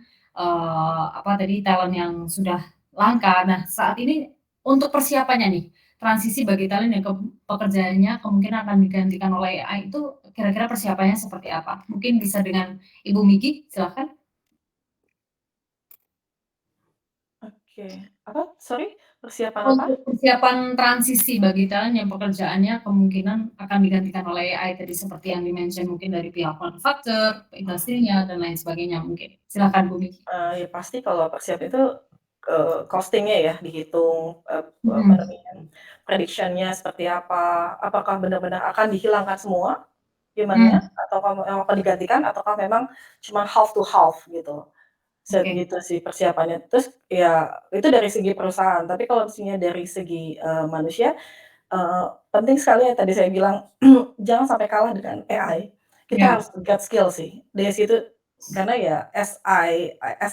apa tadi, talent yang sudah langka. Nah, saat ini untuk persiapannya nih, transisi bagi talent yang pekerjaannya kemungkinan akan digantikan oleh AI itu kira-kira persiapannya seperti apa? Mungkin bisa dengan Ibu Miki, silahkan. Oke, apa? Sorry, persiapan apa? Untuk persiapan transisi bagi talent yang pekerjaannya kemungkinan akan digantikan oleh AI tadi seperti yang di-mention mungkin dari pihak manufaktur, industrinya, dan lain sebagainya mungkin. Silakan Bu Miki. Ya pasti kalau persiapan itu, costing-nya ya dihitung, apa Mhm, namanya, prediction-nya seperti apa, apakah benar-benar akan dihilangkan semua mmm, human-nya ataukah akan digantikan ataukah memang cuma half to half gitu. oke, Segitu sih persiapannya. Terus ya itu dari segi perusahaan, tapi kalau misalnya dari segi, manusia, penting sekali yang tadi saya bilang, jangan sampai kalah dengan AI. Kita iya, harus gut skill sih. Dari situ karena ya as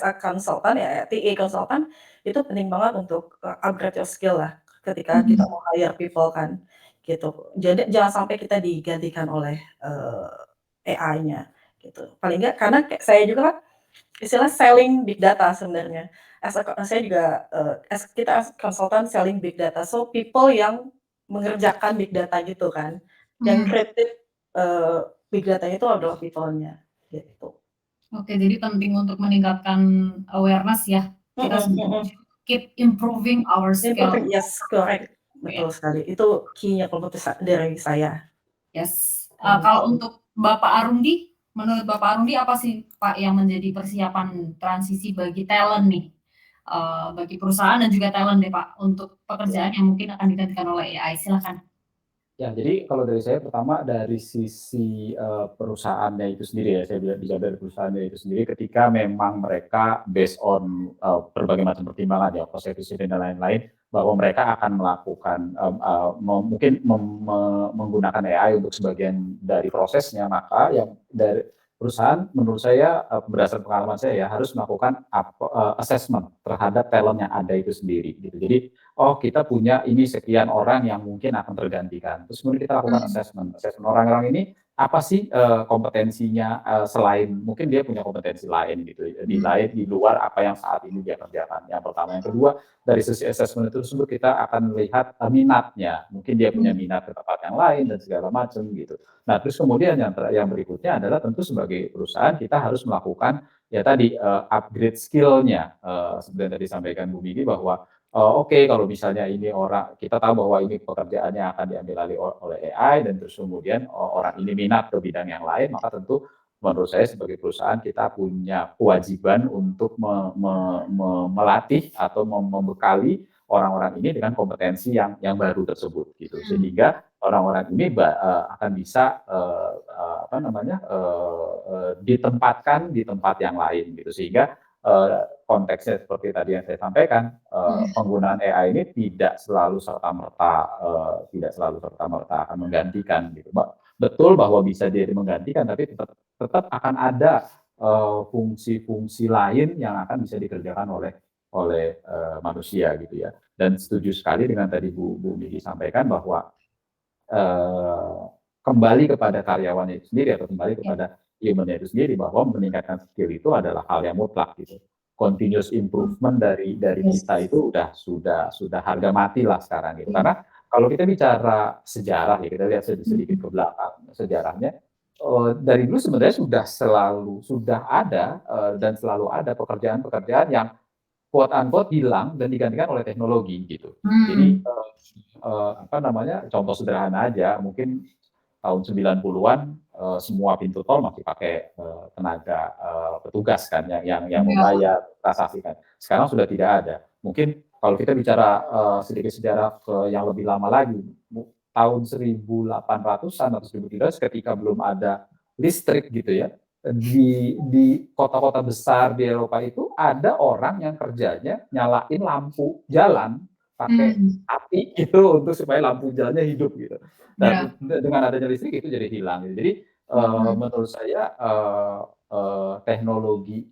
a consultant ya, TA consultant itu penting banget untuk, upgrade your skill lah ketika kita mhm, mau hire people kan, gitu. Jadi jangan sampai kita digantikan oleh, AI-nya gitu. Paling enggak karena kayak saya juga kan istilah selling big data sebenarnya. Saya juga, kita as konsultan selling big data. So, people yang mengerjakan big data gitu kan, yang mmm, creative, big data itu adalah people-nya, gitu. oke, jadi penting untuk meningkatkan awareness ya, kita Mhm sebagai mhm. manusia keep improving our skill. Improving, yes, correct. Ya, Betul sekali. Itu key-nya kalau menurut dari saya, yes. Kalau gitu. untuk Bapak Arundi, menurut Bapak Arundi apa sih Pak yang menjadi persiapan transisi bagi talent nih? Bagi perusahaan dan juga talent deh Pak, untuk pekerjaan yang mungkin akan digantikan oleh AI, silakan. Ya, jadi kalau dari saya pertama dari sisi, perusahaannya itu sendiri ya, saya bisa dari perusahaannya itu sendiri ketika memang mereka based on, berbagai macam pertimbangan ya, cost efficient dan lain-lain, bahwa mereka akan melakukan, mungkin menggunakan AI untuk sebagian dari prosesnya, maka yang dari perusahaan menurut saya, berdasarkan pengalaman saya ya, harus melakukan assessment terhadap talent yang ada itu sendiri gitu. Jadi oh kita punya ini sekian orang yang mungkin akan tergantikan. Terus kemudian kita lakukan Mmm, assessment. Assessment orang-orang ini apa sih kompetensinya selain mungkin dia punya kompetensi lain gitu mhm, di luar apa yang saat ini dia kerjakan. Yang pertama, yang kedua dari sisi assessment itu tersebut kita akan melihat minatnya. Mungkin dia punya mmm, minat ke tempat yang lain dan segala macam gitu. Nah, terus kemudian yang berikutnya adalah tentu sebagai perusahaan kita harus melakukan ya tadi upgrade skill-nya. Seperti yang tadi disampaikan Bu Migi bahwa oke kalau misalnya ini orang kita tahu bahwa ini pekerjaannya akan diambil alih oleh AI dan terus kemudian orang ini minat ke bidang yang lain, maka tentu menurut saya sebagai perusahaan kita punya kewajiban untuk melatih atau membekali orang-orang ini dengan kompetensi yang baru tersebut gitu. mmm, Sehingga orang-orang ini akan bisa apa namanya ditempatkan di tempat yang lain gitu. Sehingga konteksnya seperti tadi yang saya sampaikan, mhm, penggunaan AI ini tidak selalu serta-merta akan menggantikan gitu. Betul bahwa bisa jadi menggantikan, tapi tetap akan ada, fungsi-fungsi lain yang akan bisa dikerjakan oleh manusia gitu ya. Dan setuju sekali dengan tadi Bu Miki sampaikan bahwa eee, kembali kepada karyawannya itu sendiri atau kembali iya, kepada human-nya itu sendiri bahwa meningkatkan skill itu adalah hal yang mutlak gitu. Continuous mmm, improvement dari yes, kita itu sudah harga mati lah sekarang gitu. iya, Karena kalau kita bicara sejarah ya, kita lihat sedikit mhm, ke belakang sejarahnya, dari dulu sebenarnya sudah ada, dan selalu ada pekerjaan-pekerjaan yang quote unquote hilang dan digantikan oleh teknologi gitu. Jadi, mmm, apa namanya, contoh sederhana aja, mungkin tahun 90-an, semua pintu tol masih pakai, tenaga, petugas kan yang iya, membayar transaksi kan. Sekarang sudah tidak ada. Mungkin kalau kita bicara sedikit sejarah yang lebih lama lagi, tahun 1800-an atau 1300 ketika belum ada listrik gitu ya, di kota-kota besar di Eropa itu ada orang yang kerjanya nyalain lampu jalan pakai Hmm, api gitu untuk supaya lampu jalannya hidup gitu. Dan ya. dengan adanya listrik itu jadi hilang. Jadi Hmm, menurut saya teknologi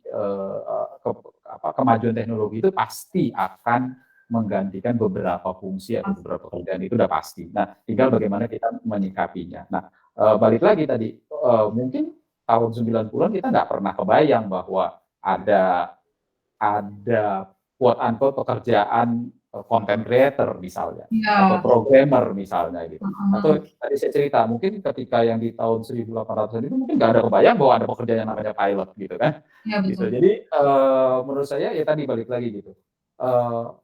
kemajuan teknologi itu pasti akan menggantikan beberapa fungsi atau beberapa pekerjaan itu udah pasti. Nah, tinggal bagaimana kita menyikapinya. Nah, balik lagi tadi, mungkin tahun 90-an kita nggak pernah kebayang bahwa ada quote unquote pekerjaan content creator misalnya, atau ya. programmer misalnya gitu. Heeh. Atau tadi saya cerita, mungkin ketika yang di tahun 1800-an itu mungkin nggak ada kebayang bahwa ada pekerjaan yang namanya pilot gitu kan. Ya, Gitu. betul. Jadi menurut saya ya tadi balik lagi gitu.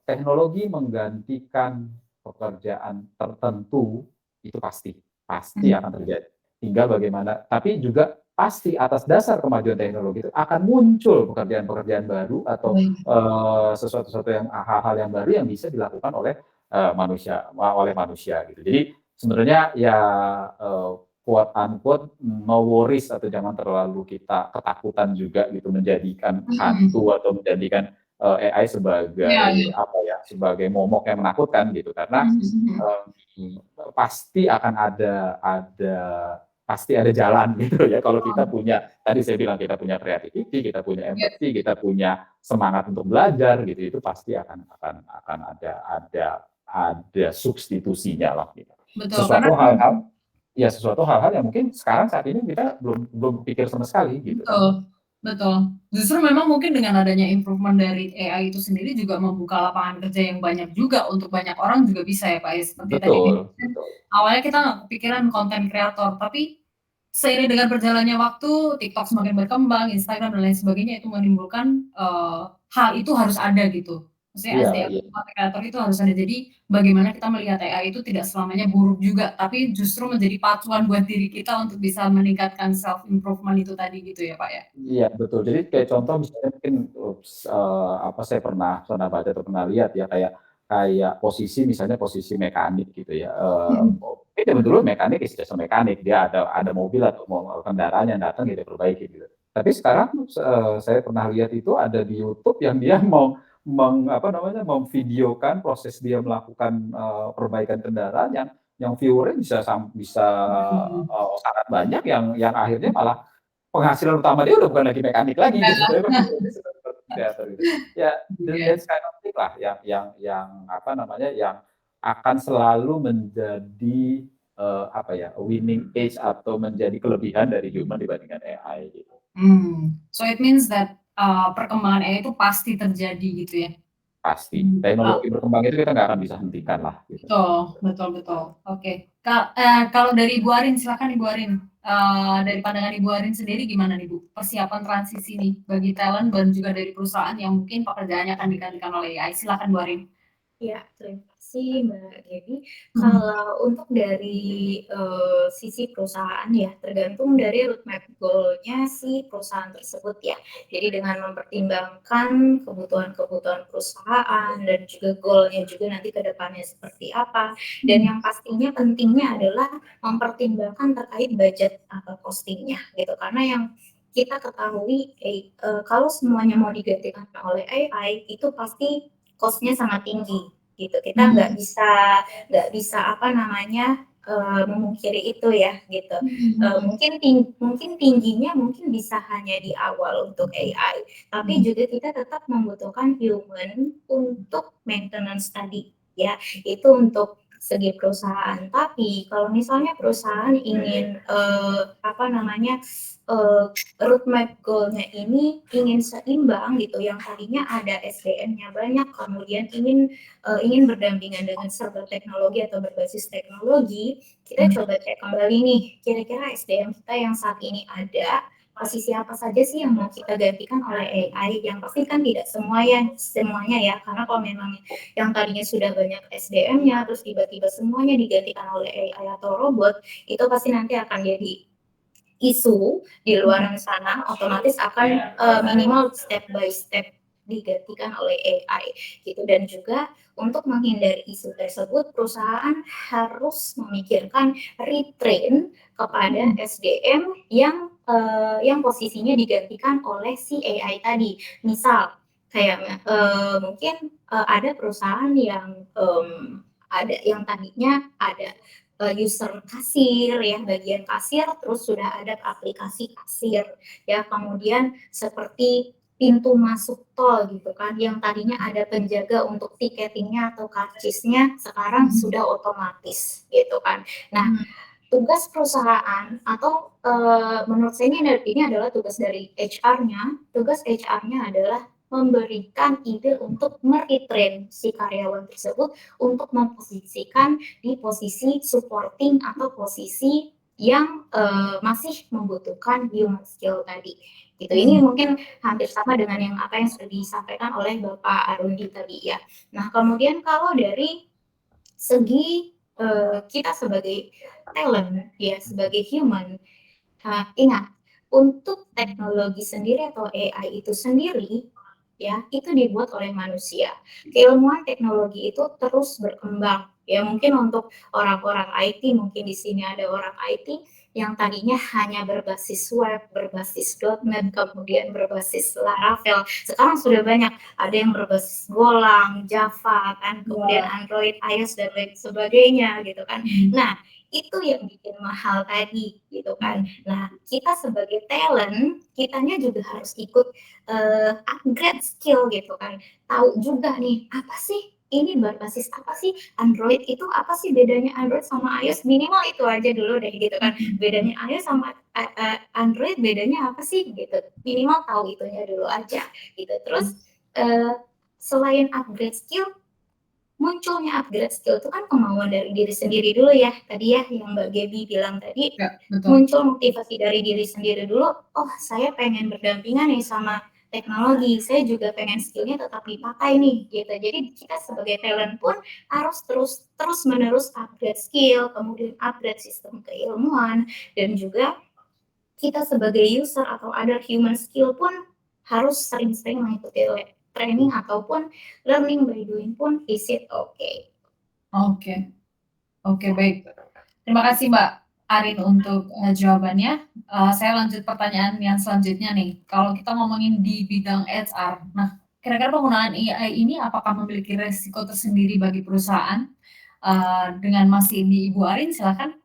Teknologi menggantikan pekerjaan tertentu itu pasti Hmm, akan terjadi. Tinggal bagaimana, tapi juga pasti atas dasar kemajuan teknologi itu akan muncul pekerjaan-pekerjaan baru atau baik. sesuatu-sesuatu yang hal-hal yang baru yang bisa dilakukan oleh manusia gitu. Jadi sebenarnya ya quote unquote no worries atau jangan terlalu kita ketakutan juga gitu menjadikan Hmm, hantu atau menjadikan AI ya, sebagai ya. apa ya, sebagai momok yang menakutkan gitu karena Hmm, eh, pasti akan pasti ada jalan gitu ya kalau kita punya tadi saya bilang kita punya creativity, kita punya ya, empathy, kita punya semangat untuk belajar gitu itu pasti akan ada substitusinya lah gitu. betul. Karena Sesuatu hal-hal ya sesuatu hal-hal yang mungkin sekarang saat ini kita belum belum pikir sama sekali gitu kan. betul, betul. Justru memang mungkin dengan adanya improvement dari AI itu sendiri juga membuka lapangan kerja yang banyak juga untuk banyak orang juga bisa ya Pak ya, seperti tadi Betul, dimention, betul. awalnya kita nggak kepikiran konten kreator, tapi seiring dengan berjalannya waktu, TikTok semakin berkembang, Instagram dan lain sebagainya itu menimbulkan, hal itu harus ada gitu. Maksudnya Iya, SDM iya. content creator itu harus ada. Jadi bagaimana kita melihat AI itu tidak selamanya buruk juga, tapi justru menjadi pacuan buat diri kita untuk bisa meningkatkan self improvement itu tadi gitu ya, Pak, ya? Iya betul. Jadi kayak contoh misalnya mungkin apa saya pernah baca atau pernah lihat ya kayak kayak posisi misalnya posisi mekanik gitu ya. Mhm. Mungkin zaman dulu mekanik is just a mekanik dia ada mobil atau kendaraan yang datang dia perbaiki gitu. Tapi sekarang saya pernah lihat itu ada di YouTube yang dia mau apa namanya memvideokan proses dia melakukan perbaikan kendaraan yang viewernya bisa Mhm. sangat banyak yang akhirnya malah penghasilan utama dia udah bukan lagi mekanik lagi gitu, tapi pekerjaannya sebagai kreator gitu. Ya, Iya, that's kind of thing lah yang apa namanya, yang akan selalu menjadi, apa ya, winning edge atau menjadi kelebihan dari human dibandingkan AI gitu. So it means that, perkembangan AI itu pasti terjadi gitu ya? Pasti, Mhm. teknologi berkembang itu kita nggak akan bisa hentikan lah gitu. Betul, betul, betul. Oke. Kalau dari Ibu Arin, silakan Ibu Arin. Dari pandangan Ibu Arin sendiri gimana nih Bu, persiapan transisi nih bagi talent dan juga dari perusahaan yang mungkin pekerjaannya akan digantikan oleh AI? Silakan Bu Arin. Ya, terima kasih Mbak Dewi. Mhm. Kalau untuk dari sisi perusahaan ya, tergantung dari roadmap goal-nya si perusahaan tersebut ya. Jadi dengan mempertimbangkan kebutuhan-kebutuhan perusahaan dan juga goal-nya juga nanti ke depannya seperti apa. Dan yang pastinya pentingnya adalah mempertimbangkan terkait budget atau costing-nya gitu. Karena yang kita ketahui kalau semuanya mau digantikan oleh AI itu pasti cost-nya sangat tinggi gitu. Kita Mhm. nggak bisa apa namanya memungkiri itu ya gitu. Mhm, mhm. Mungkin tingginya mungkin bisa hanya di awal untuk AI, tapi Mhm. juga kita tetap membutuhkan human untuk maintenance tadi ya. Itu untuk segi perusahaan. Tapi kalau misalnya perusahaan ingin apa namanya roadmap goal-nya ini ingin seimbang gitu, yang tadinya ada SDM-nya banyak, kemudian ingin berdampingan dengan serba teknologi atau berbasis teknologi, kita Mhm. coba cek kembali nih, kira-kira SDM kita yang saat ini ada, posisi apa saja sih yang mau kita gantikan oleh AI? Yang pasti kan tidak semuanya ya, karena kalau memang yang tadinya sudah banyak SDM-nya, terus tiba-tiba semuanya digantikan oleh AI atau robot, itu pasti nanti akan jadi isu di luar sana, otomatis akan minimal step by step digantikan oleh AI gitu. Dan juga untuk menghindari isu tersebut, perusahaan harus memikirkan retrain kepada SDM yang posisinya digantikan oleh si AI tadi. Misal kayak mungkin ada perusahaan yang ada yang tadinya ada user kasir ya, bagian kasir, terus sudah ada aplikasi kasir ya, kemudian seperti pintu masuk tol gitu kan, yang tadinya ada penjaga untuk tiketingnya atau karcisnya, sekarang sudah otomatis gitu kan. Nah, tugas perusahaan atau menurut saya ini adalah tugas dari HR-nya. Tugas HR-nya adalah memberikan ide untuk meretrain si karyawan tersebut untuk memposisikan di posisi supporting atau posisi yang masih membutuhkan human skill tadi. Gitu. Ini mungkin hampir sama dengan apa yang sudah disampaikan oleh Bapak Arundi tadi ya. Nah, kemudian kalau dari segi kita sebagai talent ya, sebagai human, ingat untuk teknologi sendiri atau AI itu sendiri ya, itu dibuat oleh manusia. Keilmuan teknologi itu terus berkembang ya, mungkin untuk orang-orang IT, mungkin di sini ada orang IT yang tadinya hanya berbasis web, berbasis .NET, kemudian berbasis Laravel, sekarang sudah banyak, ada yang berbasis Golang, Java kan, kemudian Android, iOS dan lain sebagainya gitu kan. Nah, itu yang bikin mahal tadi gitu kan. Nah, kita sebagai talent, kitanya juga harus ikut upgrade skill gitu kan. Tahu juga nih, apa sih ini berbasis apa sih Android itu, apa sih bedanya Android sama iOS, minimal itu aja dulu deh gitu kan. Bedanya iOS sama Android bedanya apa sih gitu. Minimal tahu itunya dulu aja gitu. Terus selain upgrade skill, munculnya upgrade skill itu kan kemauan dari diri sendiri dulu ya, tadi ya yang Mbak Gaby bilang tadi, Ya, betul. muncul motivasi dari diri sendiri dulu, oh saya pengen berdampingan nih sama teknologi, saya juga pengen skillnya tetap dipakai nih gitu. Jadi kita sebagai talent pun harus terus menerus upgrade skill, kemudian upgrade sistem keilmuan, dan juga kita sebagai user atau other human skill pun harus sering-sering mengikuti training ataupun learning by doing pun is it okay. Oke. Oke, baik. Terima kasih Mbak Arin untuk jawabannya. Saya lanjut pertanyaan yang selanjutnya nih. Kalau kita ngomongin di bidang HR, nah kira-kira penggunaan AI ini apakah memiliki resiko tersendiri bagi perusahaan? Dengan masih ini Ibu Arin, silakan.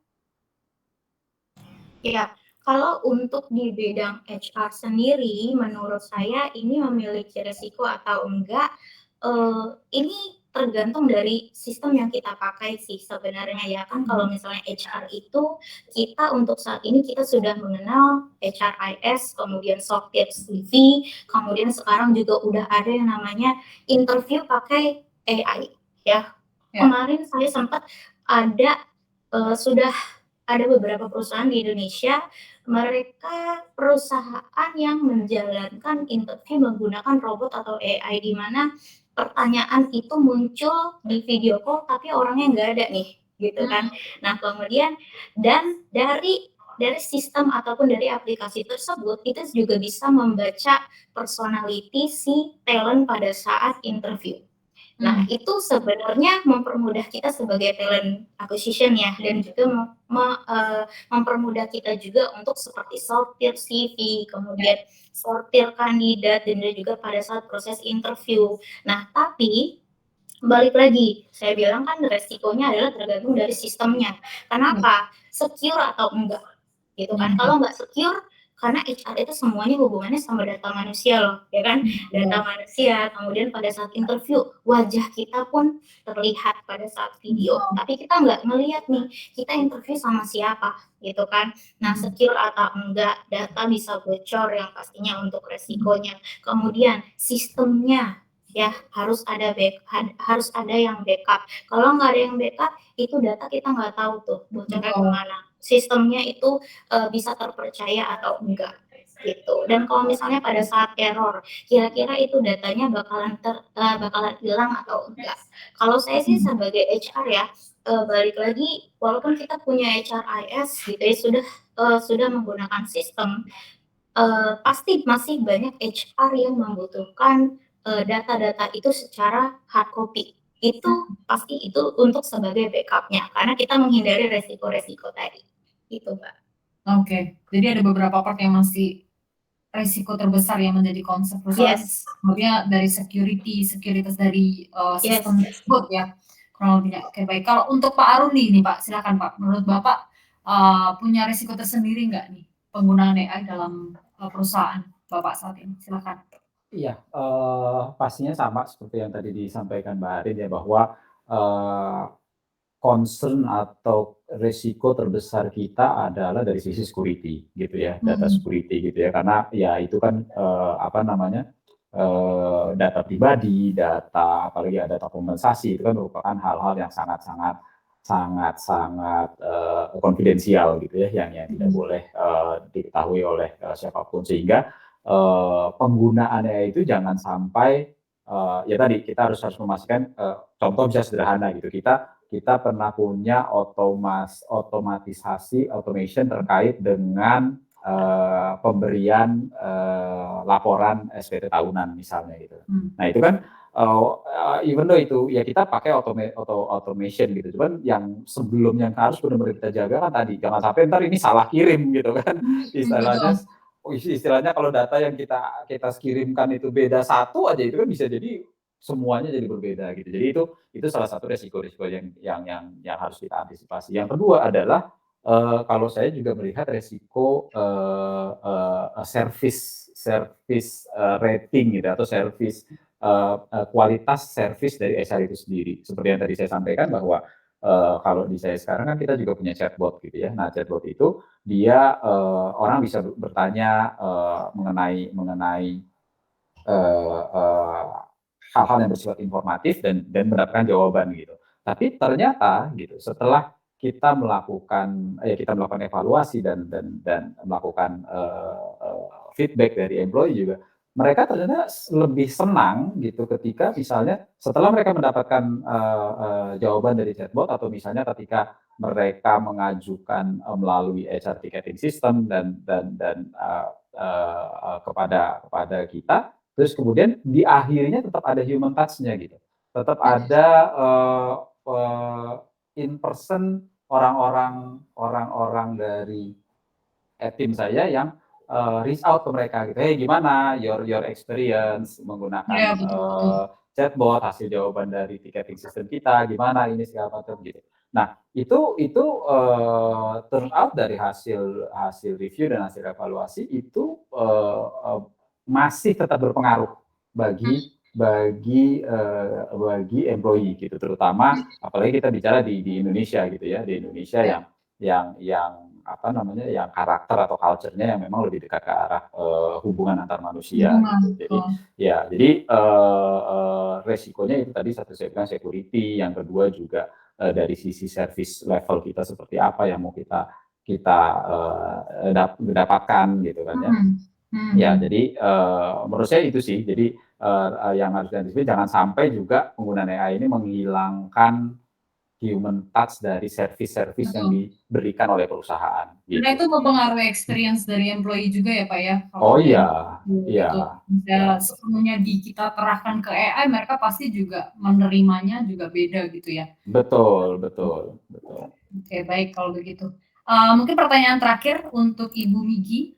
Ya, kalau untuk di bidang HR sendiri, menurut saya ini memiliki resiko atau enggak, ini tergantung dari sistem yang kita pakai sih sebenarnya ya. Kan kalau misalnya HR itu, kita untuk saat ini kita sudah mengenal HRIS, kemudian soft skills CV, kemudian sekarang juga udah ada yang namanya interview pakai AI ya. Ya. Kemarin saya sempat ada sudah ada beberapa perusahaan di Indonesia, mereka perusahaan yang menjalankan interview menggunakan robot atau AI, di mana pertanyaan itu muncul di video call tapi orangnya nggak ada nih, gitu kan. Nah, kemudian dan dari sistem ataupun dari aplikasi tersebut, itu juga bisa membaca personality si talent pada saat interview. Nah, itu sebenarnya mempermudah kita sebagai talent acquisition ya, dan juga mempermudah kita juga untuk seperti sortir CV, kemudian sortir kandidat, dan juga pada saat proses interview. Nah, tapi balik lagi, saya bilang kan resikonya adalah tergantung dari sistemnya. Kenapa? Secure atau enggak, gitu kan. Kalau nggak secure, karena HR itu semuanya hubungannya sama data manusia loh, ya kan? Data manusia, kemudian pada saat interview, wajah kita pun terlihat pada saat video, tapi kita nggak ngelihat nih, kita interview sama siapa, gitu kan. Nah, secure atau enggak, data bisa bocor yang pastinya untuk resikonya. Kemudian sistemnya, ya harus ada yang backup. Kalau nggak ada yang backup, itu data kita nggak tahu tuh bocornya kemana. Sistemnya itu bisa terpercaya atau enggak gitu. Dan kalau misalnya pada saat error, kira-kira itu datanya bakalan hilang atau enggak. Kalau saya sih sebagai HR ya, balik lagi, walaupun kita punya HRIS gitu ya, sudah menggunakan sistem, pasti masih banyak HR yang membutuhkan data-data itu secara hard copy. Itu pasti itu untuk sebagai backup-nya, karena kita menghindari resiko-resiko tadi. Gitu, Mbak. Oke, jadi ada beberapa part yang masih resiko terbesar yang menjadi concern perusahaan, Yes. kemudian dari sekuritas dari Yes. sistem tersebut ya, kurang lebihnya. Oke, baik. Kalau untuk Pak Arundi nih Pak, silakan Pak. Menurut Bapak punya risiko tersendiri nggak nih penggunaan AI dalam perusahaan Bapak saat ini? Silakan. Iya, pastinya sama seperti yang tadi disampaikan Mbak Arin ya, bahwa concern atau resiko terbesar kita adalah dari sisi security gitu ya, data security gitu ya. Karena ya itu kan apa namanya, data pribadi, data apalagi ada data kompensasi, itu kan merupakan hal-hal yang sangat-sangat konfidensial gitu ya, yang tidak boleh diketahui oleh siapapun. Sehingga penggunaannya itu jangan sampai ya tadi kita harus memastikan, contoh bisa sederhana gitu, kita pernah punya automation terkait dengan pemberian laporan SPT tahunan misalnya gitu. Nah itu kan even though itu ya kita pakai automation gitu, cuman yang sebelumnya yang harus benar-benar kita jaga kan tadi jangan sampai ntar ini salah kirim gitu kan, istilahnya kalau data yang kita kirimkan itu beda satu aja, itu kan bisa jadi semuanya jadi berbeda gitu. Jadi itu salah satu resiko-resiko yang harus kita antisipasi. Yang kedua adalah kalau saya juga melihat resiko service rating gitu atau kualitas service dari HR itu sendiri. Seperti yang tadi saya sampaikan bahwa kalau di saya sekarang kan kita juga punya chatbot gitu ya. Nah chatbot itu dia orang bisa bertanya mengenai hal-hal yang bersifat informatif dan mendapatkan jawaban gitu. Tapi ternyata gitu setelah kita melakukan evaluasi dan melakukan feedback dari employee juga, mereka ternyata lebih senang gitu ketika misalnya setelah mereka mendapatkan jawaban dari chatbot atau misalnya ketika mereka mengajukan melalui HR ticketing system dan kepada kita, terus kemudian di akhirnya tetap ada human touch-nya gitu, tetap ada in person orang-orang dari tim saya yang reach out ke mereka gitu, hey gimana your experience menggunakan chatbot, hasil jawaban dari ticketing system kita gimana ini segala macam gitu. Nah itu turn out dari hasil review dan hasil evaluasi itu masih tetap berpengaruh bagi employee gitu, terutama apalagi kita bicara di Indonesia gitu ya, di Indonesia yang apa namanya, yang karakter atau culture-nya yang memang lebih dekat ke arah hubungan antar manusia gitu. Jadi resikonya itu tadi satu saya bilang security, yang kedua juga dari sisi service level kita seperti apa yang mau kita dapatkan gitu kan ya. Ya jadi menurut saya itu sih, jadi yang harus diantisipasi jangan sampai juga penggunaan AI ini menghilangkan human touch dari service yang diberikan oleh perusahaan. Gitu. Karena itu mempengaruhi experience dari employee juga ya Pak ya? Oh iya, iya. Sepenuhnya kita kerahkan ke AI, mereka pasti juga menerimanya juga beda gitu ya? Betul. Oke, baik kalau begitu. Mungkin pertanyaan terakhir untuk Ibu Migi.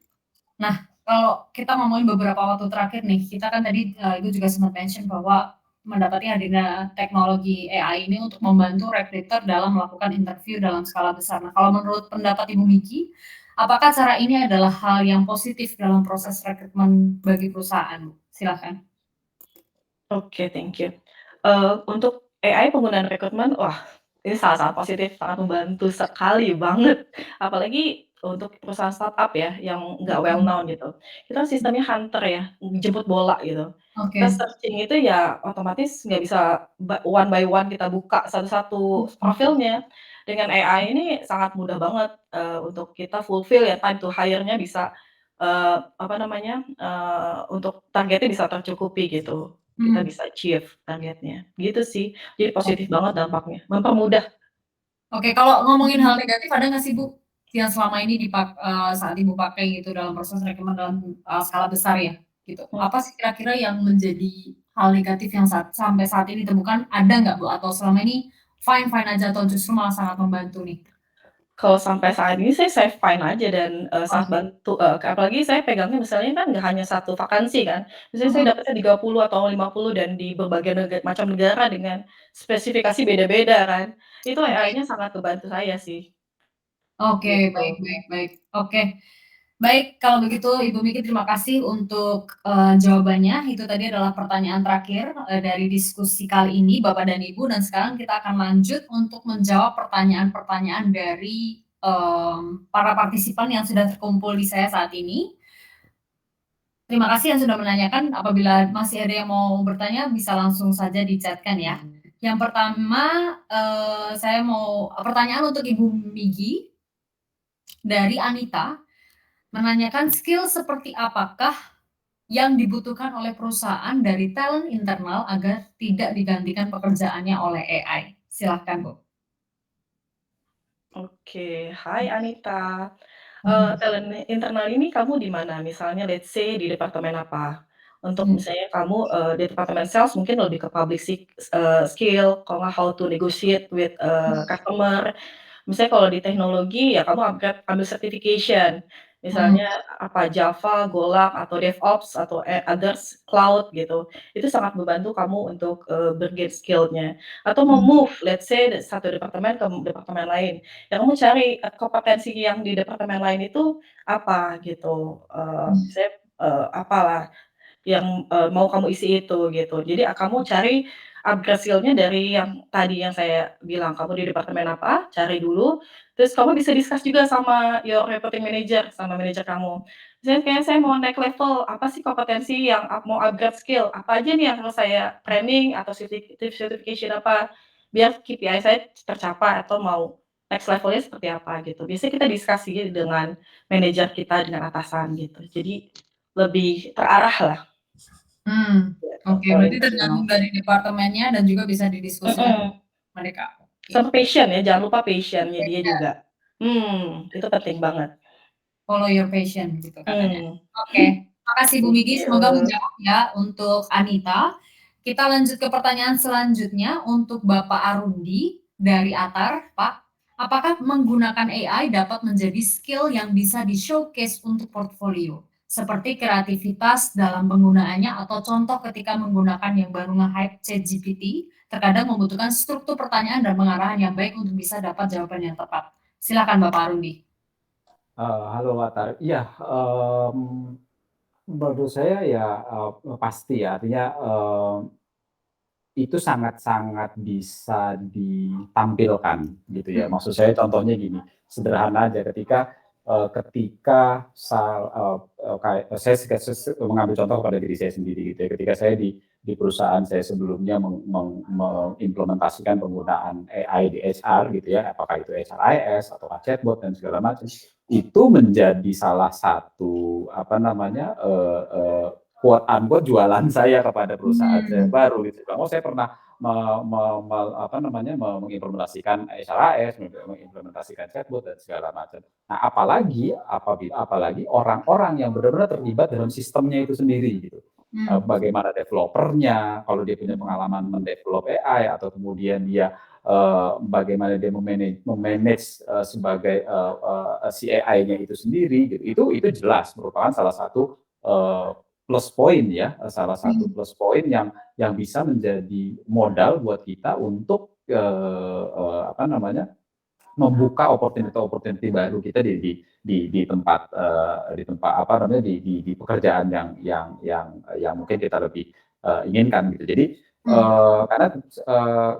Nah, kalau kita ngomongin beberapa waktu terakhir nih, kita kan tadi Ibu juga sempat mention bahwa mendapati hadirnya teknologi AI ini untuk membantu recruiter dalam melakukan interview dalam skala besar. Nah, kalau menurut pendapat Ibu Migi, apakah cara ini adalah hal yang positif dalam proses rekrutmen bagi perusahaan? Silakan. Oke, thank you. Untuk AI penggunaan rekrutmen, wah ini sangat-sangat positif, sangat membantu sekali banget. Apalagi untuk perusahaan startup ya, yang nggak well known gitu. Kita sistemnya hunter ya, jemput bola gitu. Kita searching itu ya otomatis nggak bisa one by one kita buka satu-satu profilnya. Dengan AI ini sangat mudah banget untuk kita fulfill ya, time to hire-nya bisa apa namanya, untuk targetnya bisa tercukupi gitu. Kita bisa achieve targetnya, gitu sih. Jadi positif banget dampaknya, mempermudah. Oke, kalau ngomongin hal negatif ada nggak sih Bu, yang selama ini saat Ibu pakai gitu dalam proses rekrutmen dalam skala besar ya? gitu. Hmm. Apa sih kira-kira yang menjadi hal negatif yang sampai saat ini ditemukan, ada nggak Bu? Atau selama ini fine-fine aja atau justru malah sangat membantu nih? Kalau sampai saat ini saya fine aja dan, sangat Oke. bantu, apalagi saya pegangnya misalnya kan nggak hanya satu vakansi kan, misalnya saya Mhm. dapatnya 30 atau 50 dan di berbagai macam negara dengan spesifikasi beda-beda kan, itu Baik. AI-nya sangat membantu saya sih, Oke, baik gitu. baik baik. Oke. Baik, kalau begitu Ibu Miki terima kasih untuk, jawabannya. Itu tadi adalah pertanyaan terakhir, dari diskusi kali ini Bapak dan Ibu, dan sekarang kita akan lanjut untuk menjawab pertanyaan-pertanyaan dari, para partisipan yang sudah terkumpul di saya saat ini. Terima kasih yang sudah menanyakan, apabila masih ada yang mau bertanya bisa langsung saja di-chat-kan ya. Yang pertama, saya mau pertanyaan untuk Ibu Migi dari Anita, menanyakan skill seperti apakah yang dibutuhkan oleh perusahaan dari talent internal agar tidak digantikan pekerjaannya oleh AI? Silahkan, Bu. Oke, hai Anita, Mhm. talent internal ini kamu di mana? Misalnya let's say di departemen apa? Untuk Mmm. misalnya kamu, di departemen sales mungkin lebih ke public skill, kalau nggak how to negotiate with, customer. Misalnya kalau di teknologi, ya kamu ambil certification, Mhm. misalnya apa, Java, Golang, atau DevOps, atau others cloud gitu. Itu sangat membantu kamu untuk, bergain skill-nya. Atau mau Mhm. move, let's say satu departemen ke departemen lain, ya kamu cari, kompetensi yang di departemen lain itu apa gitu, Mhm. misalnya, apalah yang, mau kamu isi itu gitu. Jadi, kamu cari upgrade skill-nya dari yang tadi yang saya bilang, kamu di departemen apa, cari dulu, terus kamu bisa discuss juga sama your reporting manager, sama manajer kamu. Misalnya kayak saya mau naik level, apa sih kompetensi yang mau upgrade skill, apa aja nih yang harus saya training atau certification apa, biar KPI saya tercapai atau mau next level-nya seperti apa gitu. Biasanya kita diskusi dengan manajer kita, dengan atasan gitu. Jadi lebih terarah lah. Gitu, Oke, kalau berarti internal. tergantung dari departemennya dan juga bisa didiskusikan Mhm, mereka. Oke. sama passion ya, jangan lupa passion-nya dia Passion, juga. Itu penting banget. follow your passion gitu katanya. Mmm. Oke, makasih Bu Thank Migi, semoga you. menjawab ya untuk Anita. Kita lanjut ke pertanyaan selanjutnya untuk Bapak Arundi dari Atar, Pak. Apakah menggunakan AI dapat menjadi skill yang bisa di-showcase untuk portfolio? Seperti kreativitas dalam penggunaannya atau contoh ketika menggunakan yang baru nge-hype ChatGPT, terkadang membutuhkan struktur pertanyaan dan pengarahan yang baik untuk bisa dapat jawaban yang tepat. Silakan Bapak Arundi. Halo Watar, iya, menurut saya ya, pasti ya, artinya, itu sangat-sangat bisa ditampilkan gitu ya. Mhm. Maksud saya contohnya gini, sederhana aja ketika kayak mengambil contoh pada diri saya sendiri gitu ya, ketika saya di perusahaan saya sebelumnya mengimplementasikan penggunaan AI di HR gitu ya, apakah itu HRIS atau chatbot dan segala macam, itu menjadi salah satu apa namanya, quote unquote jualan saya kepada perusahaan saya Mmm. baru gitu. Bahwa saya pernah apa namanya, mengimplementasikan HRIS, mengimplementasikan chatbot dan segala macam. Nah, apalagi orang-orang yang benar-benar terlibat dalam sistemnya itu sendiri gitu. Mmm. Bagaimana developernya, kalau dia punya pengalaman mendevelop AI atau kemudian dia bagaimana dia memanage sebagai si AI-nya itu sendiri gitu. Itu jelas merupakan salah satu plus point ya, salah satu Mhm. plus point yang bisa menjadi modal buat kita untuk apa namanya, membuka opportunity baru kita di tempat apa namanya, di pekerjaan yang mungkin kita lebih, inginkan gitu. Jadi, Mhm. karena,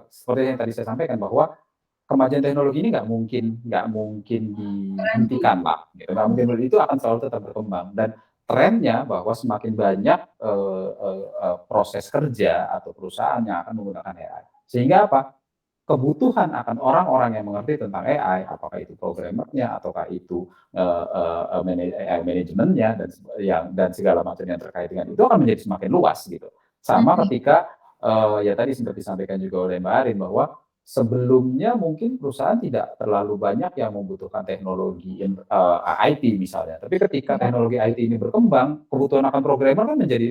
seperti yang tadi saya sampaikan bahwa kemajuan teknologi ini nggak mungkin Berhenti. dihentikan lah, gitu. Nggak mungkin itu akan selalu tetap berkembang dan trennya bahwa semakin banyak, proses kerja atau perusahaan yang akan menggunakan AI. Sehingga apa? Kebutuhan akan orang-orang yang mengerti tentang AI, apakah itu programmernya ataukah itu, AI manajemennya dan segala macam yang terkait dengan itu akan menjadi semakin luas gitu. Sama Mhm. ketika, ya tadi sempat disampaikan juga oleh Mbak Arin bahwa sebelumnya mungkin perusahaan tidak terlalu banyak yang membutuhkan teknologi IT misalnya, tapi ketika teknologi IT ini berkembang, kebutuhan akan programmer kan menjadi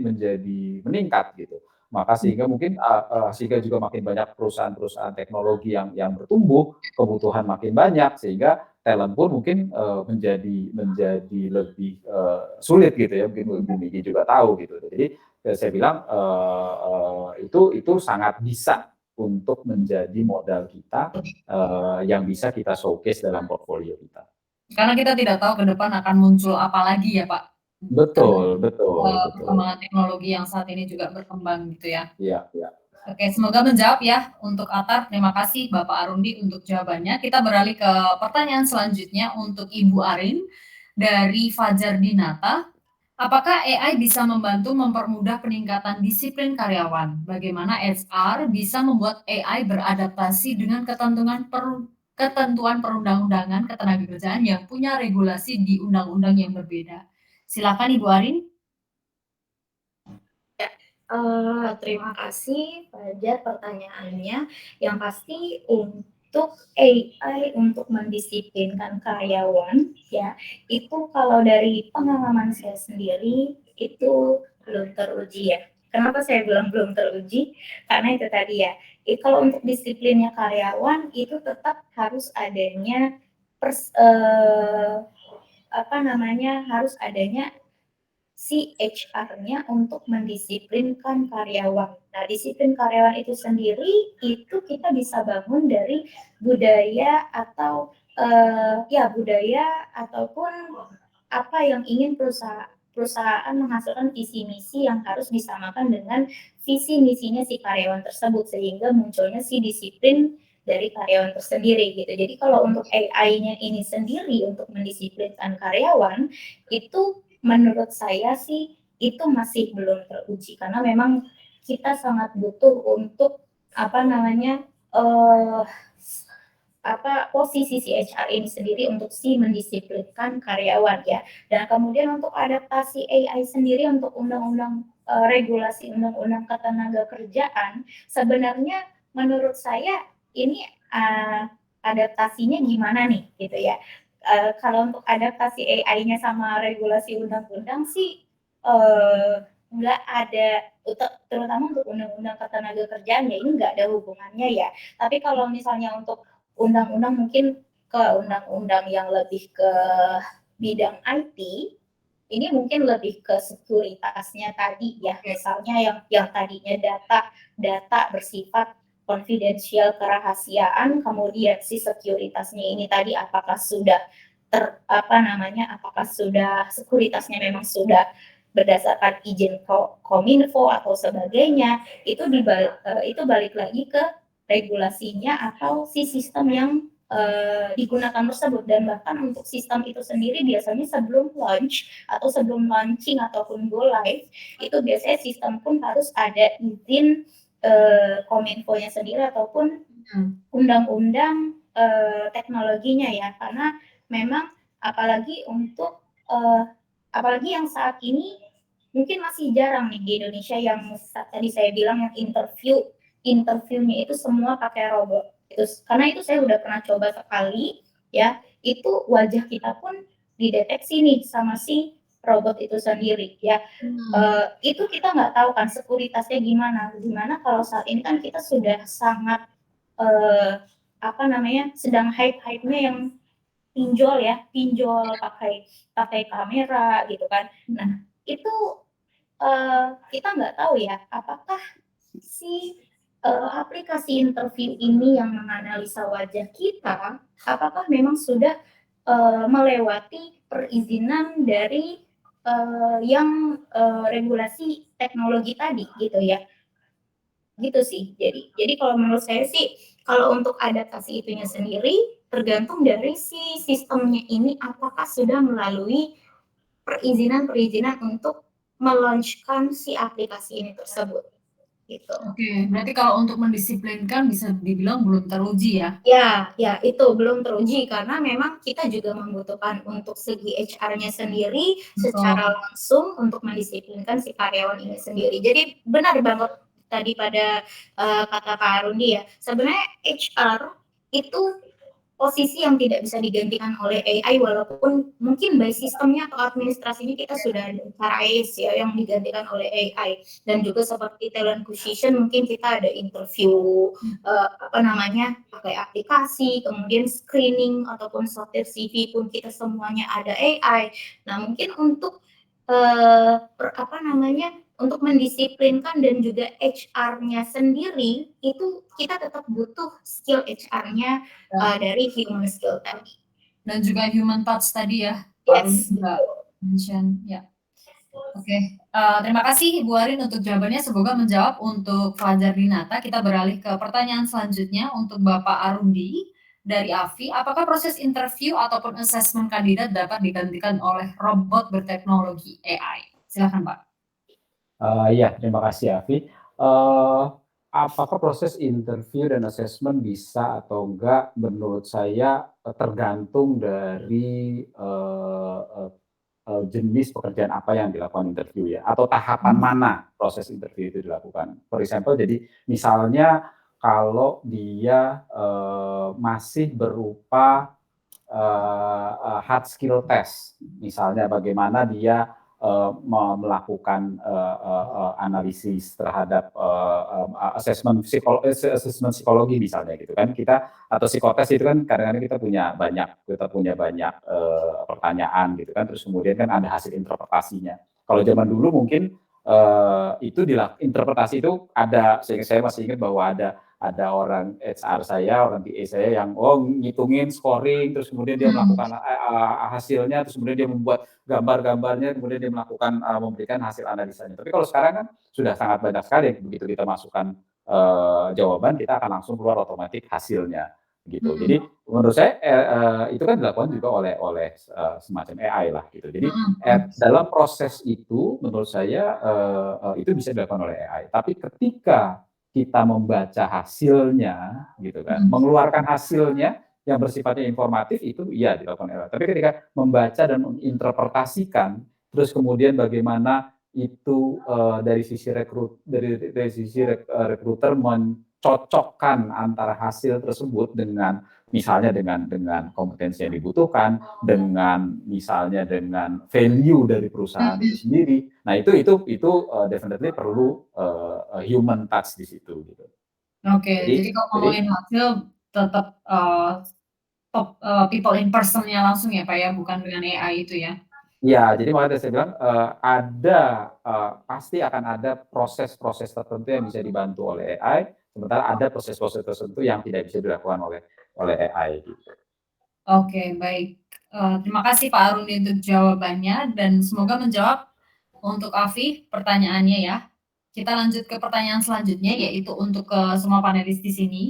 meningkat gitu. Maka sehingga mungkin sehingga juga makin banyak perusahaan-perusahaan teknologi yang bertumbuh, kebutuhan makin banyak sehingga talent pun mungkin menjadi lebih sulit gitu ya, mungkin Bu Miki juga tahu gitu. Jadi saya bilang itu sangat bisa untuk menjadi modal kita yang bisa kita showcase dalam portfolio kita. Karena kita tidak tahu ke depan akan muncul apa lagi ya Pak. Betul, betul, betul. Perkembangan teknologi yang saat ini juga berkembang gitu ya. Iya, iya. Oke, semoga menjawab ya untuk Atar. Terima kasih Bapak Arundi untuk jawabannya. Kita beralih ke pertanyaan selanjutnya untuk Ibu Arin dari Fajar Dinata. Apakah AI bisa membantu mempermudah peningkatan disiplin karyawan? Bagaimana HR bisa membuat AI beradaptasi dengan ketentuan perundang-undangan ketenagakerjaan yang punya regulasi di undang-undang yang berbeda? Silakan Ibu Arin. Terima kasih Fajar pertanyaannya. Yang pasti untuk AI untuk mendisiplinkan karyawan ya, itu kalau dari pengalaman saya sendiri itu belum teruji ya. Kenapa saya bilang belum teruji? Karena itu tadi ya, kalau untuk disiplinnya karyawan itu tetap harus adanya harus adanya si HR-nya untuk mendisiplinkan karyawan. Nah, disiplin karyawan itu sendiri itu kita bisa bangun dari budaya atau budaya ataupun apa yang ingin perusahaan menghasilkan visi misi yang harus disamakan dengan visi misinya si karyawan tersebut sehingga munculnya si disiplin dari karyawan tersendiri gitu. Jadi kalau untuk AI-nya ini sendiri untuk mendisiplinkan karyawan itu menurut saya sih itu masih belum teruji karena memang kita sangat butuh untuk posisi si HR ini sendiri untuk mendisiplinkan karyawan ya. Dan kemudian untuk adaptasi AI sendiri untuk undang-undang regulasi undang-undang ketenagakerjaan sebenarnya menurut saya ini adaptasinya gimana nih gitu ya. Kalau untuk adaptasi AI-nya sama regulasi undang-undang sih nggak ada, terutama untuk undang-undang ketenagakerjaan ya ini nggak ada hubungannya ya. Tapi kalau misalnya untuk undang-undang mungkin ke undang-undang yang lebih ke bidang IT, ini mungkin lebih ke sekuritasnya tadi ya. Misalnya yang tadinya data bersifat konfidensial kerahasiaan, kemudian si sekuritasnya ini tadi apakah sudah apakah sudah sekuritasnya memang sudah berdasarkan izin Kominfo atau sebagainya, itu balik lagi ke regulasinya atau si sistem yang digunakan tersebut. Dan bahkan untuk sistem itu sendiri biasanya sebelum launch atau sebelum launching ataupun go live itu biasanya sistem pun harus ada izin Kominfo-nya sendiri ataupun undang-undang teknologinya ya, karena memang apalagi yang saat ini mungkin masih jarang nih di Indonesia yang tadi saya bilang yang interviewnya itu semua pakai robot. Karena itu saya udah pernah coba sekali ya, itu wajah kita pun dideteksi nih sama si robot itu sendiri ya. Itu kita nggak tahu kan sekuritasnya gimana kalau saat ini kan kita sudah sangat sedang hype-nya yang pinjol pakai kamera gitu kan. Nah itu kita nggak tahu ya apakah si aplikasi interview ini yang menganalisa wajah kita apakah memang sudah melewati perizinan dari yang regulasi teknologi tadi gitu ya, gitu sih. Jadi kalau menurut saya sih kalau untuk adaptasi itunya sendiri tergantung dari si sistemnya ini apakah sudah melalui perizinan untuk meluncurkan si aplikasi ini tersebut gitu. Oke, berarti kalau untuk mendisiplinkan bisa dibilang belum teruji ya? Ya itu belum teruji karena memang kita juga membutuhkan untuk segi HR-nya sendiri secara langsung untuk mendisiplinkan si karyawan ini sendiri. Jadi benar banget tadi pada kata Kak Arundi ya, sebenarnya HR itu posisi yang tidak bisa digantikan oleh AI, walaupun mungkin by sistemnya atau administrasinya kita sudah ada RIS ya yang digantikan oleh AI, dan juga seperti talent acquisition mungkin kita ada interview pakai aplikasi, kemudian screening ataupun sortir CV pun kita semuanya ada AI. Nah mungkin untuk untuk mendisiplinkan dan juga HR-nya sendiri itu kita tetap butuh skill HR-nya dari human skill tadi. Dan juga human touch tadi ya, Yes. Arin juga mention ya. Oke, terima kasih Bu Arin untuk jawabannya, semoga menjawab untuk Fajar Dinata. Kita beralih ke pertanyaan selanjutnya untuk Bapak Arundi dari AFI. Apakah proses interview ataupun assessment kandidat dapat digantikan oleh robot berteknologi AI? Silakan Pak. Iya, terima kasih Afi. Apakah proses interview dan assessment bisa atau enggak? Menurut saya tergantung dari jenis pekerjaan apa yang dilakukan interview ya, atau tahapan mana proses interview itu dilakukan. For example, jadi misalnya kalau dia masih berupa hard skill test, misalnya bagaimana dia melakukan analisis terhadap assessment psikologi misalnya gitu kan, kita atau psikotes itu kan kadang-kadang kita punya banyak pertanyaan gitu kan, terus kemudian kan ada hasil interpretasinya. Kalau zaman dulu mungkin itu interpretasi itu ada, saya masih ingat bahwa ada orang HR saya, orang PA saya yang ngitungin scoring, terus kemudian dia melakukan hasilnya, terus kemudian dia membuat gambar-gambarnya, kemudian dia melakukan memberikan hasil analisanya. Tapi kalau sekarang kan sudah sangat banyak sekali, begitu kita masukkan jawaban, kita akan langsung keluar otomatis hasilnya gitu. Jadi menurut saya itu kan dilakukan juga oleh semacam AI lah gitu. Jadi dalam proses itu menurut saya itu bisa dilakukan oleh AI. Tapi ketika kita membaca hasilnya gitu kan, mengeluarkan hasilnya yang bersifatnya informatif itu iya dilakukan AI. Tapi ketika membaca dan menginterpretasikan, terus kemudian bagaimana itu dari sisi rekruter mencocokkan antara hasil tersebut dengan misalnya dengan kompetensi yang dibutuhkan, dengan misalnya dengan value dari perusahaan itu sendiri. Nah itu definitely perlu human touch di situ gitu. Oke, jadi kalau ngomongin hasil tetap top people in person-nya langsung ya Pak ya, bukan dengan AI itu ya? Iya, jadi makanya saya bilang pasti akan ada proses-proses tertentu yang bisa dibantu oleh AI, sementara ada proses-proses tertentu yang tidak bisa dilakukan oleh AI gitu. Oke, baik. Terima kasih Pak Arundi untuk jawabannya dan semoga menjawab untuk Afi pertanyaannya ya. Kita lanjut ke pertanyaan selanjutnya, yaitu untuk semua panelis di sini.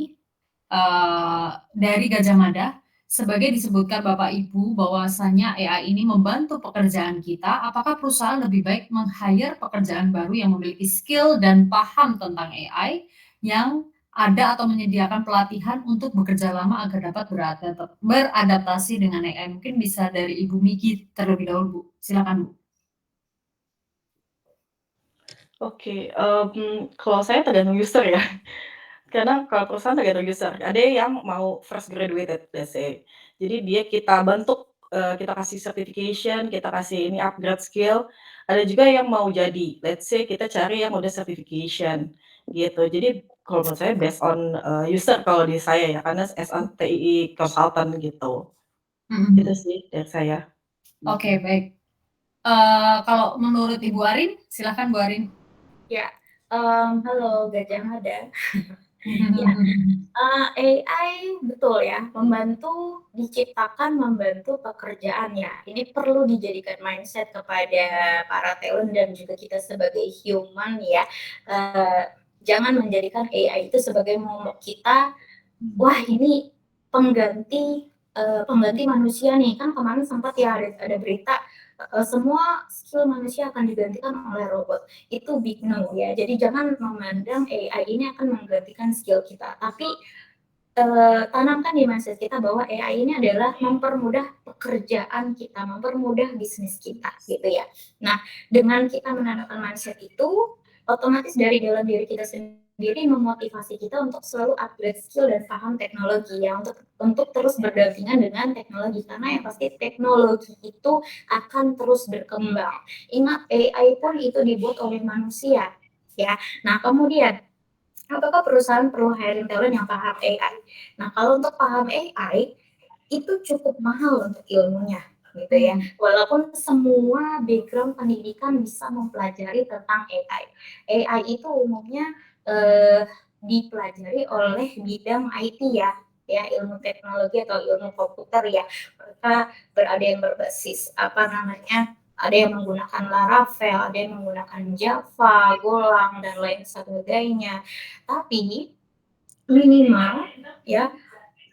Dari Gajah Mada, sebagai disebutkan Bapak Ibu bahwasanya AI ini membantu pekerjaan kita, apakah perusahaan lebih baik meng-hire pekerjaan baru yang memiliki skill dan paham tentang AI yang ada atau menyediakan pelatihan untuk bekerja lama agar dapat beradaptasi dengan AI? Mungkin bisa dari Ibu Miki terlebih dahulu, Bu. Silakan, Bu. Oke, kalau saya tergantung user ya. Karena kalau perusahaan tergantung user. Ada yang mau fresh graduated, let's say. Jadi kita bentuk, kita kasih certification, kita kasih ini upgrade skill. Ada juga yang mau jadi, let's say kita cari yang udah certification gitu. Jadi kalau menurut saya based on user kalau di saya ya, karena as a TII consultant gitu. Itu sih dari saya. Oke, baik. Kalau menurut Ibu Arin, silakan Bu Arin. Ya, halo Gajah Mada. Ya, AI betul ya, diciptakan membantu pekerjaan ya. Ini perlu dijadikan mindset kepada para talent dan juga kita sebagai human ya. Jangan menjadikan AI itu sebagai momok kita, wah ini pengganti manusia nih. Kan kemarin sempat ya ada berita semua skill manusia akan digantikan oleh robot. Itu big no ya. Jadi jangan memandang AI ini akan menggantikan skill kita. Tapi tanamkan di mindset kita bahwa AI ini adalah mempermudah pekerjaan kita, mempermudah bisnis kita gitu ya. Nah, dengan kita menanamkan mindset itu, otomatis dari dalam diri kita sendiri memotivasi kita untuk selalu upgrade skill dan paham teknologi ya, untuk terus berdampingan dengan teknologi, karena yang pasti teknologi itu akan terus berkembang. Ingat, AI pun itu dibuat oleh manusia ya. Nah, kemudian apakah perusahaan perlu hiring talent yang paham AI? Nah, kalau untuk paham AI itu cukup mahal untuk ilmunya gitu ya. Walaupun semua background pendidikan bisa mempelajari tentang AI. AI itu umumnya dipelajari oleh bidang IT ya, ilmu teknologi atau ilmu komputer ya. Mereka berada yang berbasis ada yang menggunakan Laravel, ada yang menggunakan Java, Golang dan lain sebagainya. Tapi minimal ya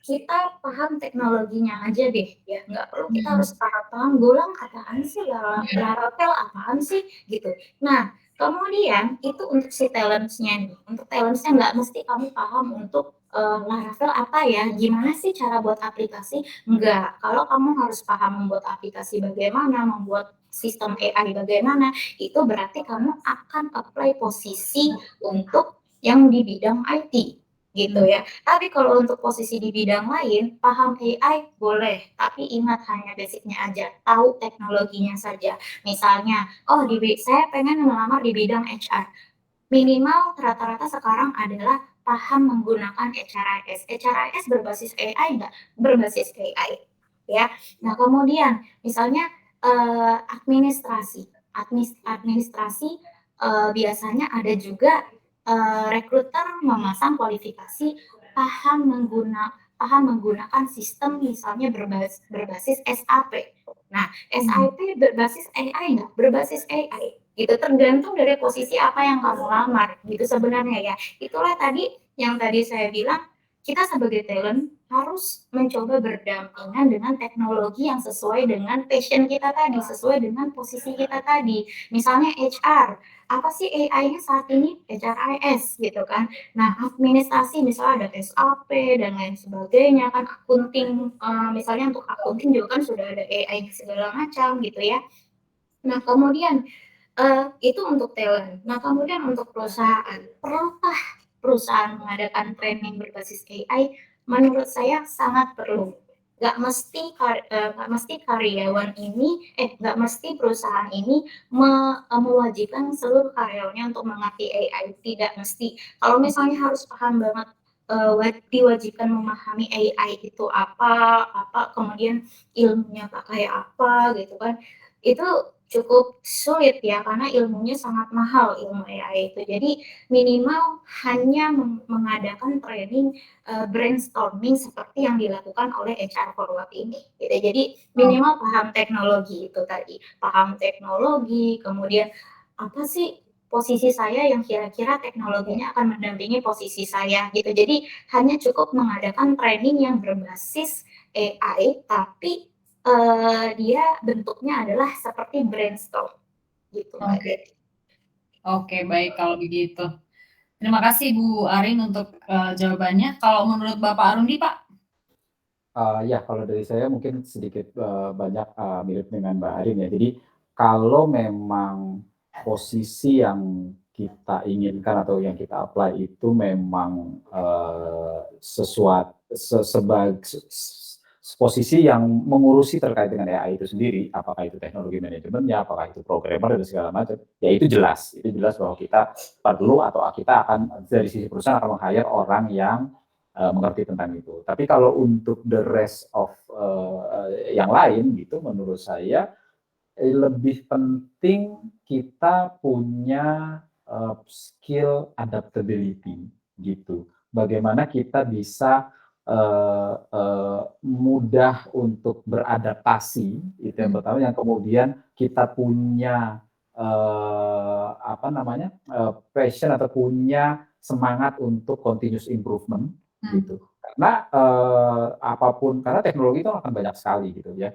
kita paham teknologinya aja deh ya, nggak perlu kita harus paham Golang apaan sih, Laravel apaan sih gitu. Nah, kemudian itu untuk si talents-nya nih, untuk talents-nya nggak mesti kamu paham untuk Laravel apa ya, gimana sih cara buat aplikasi, enggak. Kalau kamu harus paham membuat aplikasi bagaimana, membuat sistem AI bagaimana, itu berarti kamu akan apply posisi untuk yang di bidang IT gitu ya. Tapi kalau untuk posisi di bidang lain, paham AI boleh, tapi ingat hanya basicnya aja, tahu teknologinya saja. Misalnya, saya pengen melamar di bidang HR. Minimal rata-rata sekarang adalah paham menggunakan HRIS. HRIS berbasis AI nggak? Berbasis AI. Ya. Nah, kemudian misalnya administrasi. Administrasi biasanya ada juga rekruter memasang kualifikasi paham menggunakan sistem misalnya berbasis SAP. Nah, SAP berbasis AI nggak? Berbasis AI. Gitu, tergantung dari posisi apa yang kamu lamar gitu sebenarnya ya. Itulah tadi yang tadi saya bilang, kita sebagai talent harus mencoba berdampingan dengan teknologi yang sesuai dengan passion kita tadi, sesuai dengan posisi kita tadi. Misalnya HR, apa sih AI-nya saat ini? HRIS gitu kan. Nah, administrasi misalnya ada SAP dan lain sebagainya kan, akunting misalnya untuk akunting juga kan sudah ada AI segala macam gitu ya. Nah, kemudian itu untuk talent. Nah, kemudian untuk perusahaan, perlukah perusahaan mengadakan training berbasis AI? Menurut saya sangat perlu. Nggak mesti karyawan ini, nggak mesti perusahaan ini mewajibkan seluruh karyawannya untuk mengerti AI. Tidak mesti. Kalau misalnya harus paham banget, diwajibkan memahami AI itu apa, kemudian ilmunya kayak apa gitu kan, itu cukup sulit ya, karena ilmunya sangat mahal ilmu AI itu. Jadi minimal hanya mengadakan training brainstorming seperti yang dilakukan oleh HR Forward ini. Gitu. Jadi minimal paham teknologi itu tadi, paham teknologi, kemudian apa sih posisi saya yang kira-kira teknologinya akan mendampingi posisi saya gitu. Jadi hanya cukup mengadakan training yang berbasis AI, tapi dia bentuknya adalah seperti brainstorm gitu Mbak Deti. Oke, baik kalau begitu. Terima kasih Bu Arin untuk jawabannya. Kalau menurut Bapak Arundi, Pak? Ya, kalau dari saya mungkin sedikit banyak mirip dengan Mbak Arin ya. Jadi kalau memang posisi yang kita inginkan atau yang kita apply itu memang posisi yang mengurusi terkait dengan AI itu sendiri, apakah itu teknologi manajemennya, apakah itu programmer dan segala macam, ya itu jelas bahwa kita perlu atau kita akan dari sisi perusahaan akan meng-hire orang yang mengerti tentang itu. Tapi kalau untuk the rest of yang lain gitu, menurut saya lebih penting kita punya skill adaptability gitu. Bagaimana kita bisa mudah untuk beradaptasi, itu yang pertama. Yang kemudian kita punya passion atau punya semangat untuk continuous improvement gitu. Karena karena teknologi itu akan banyak sekali gitu ya.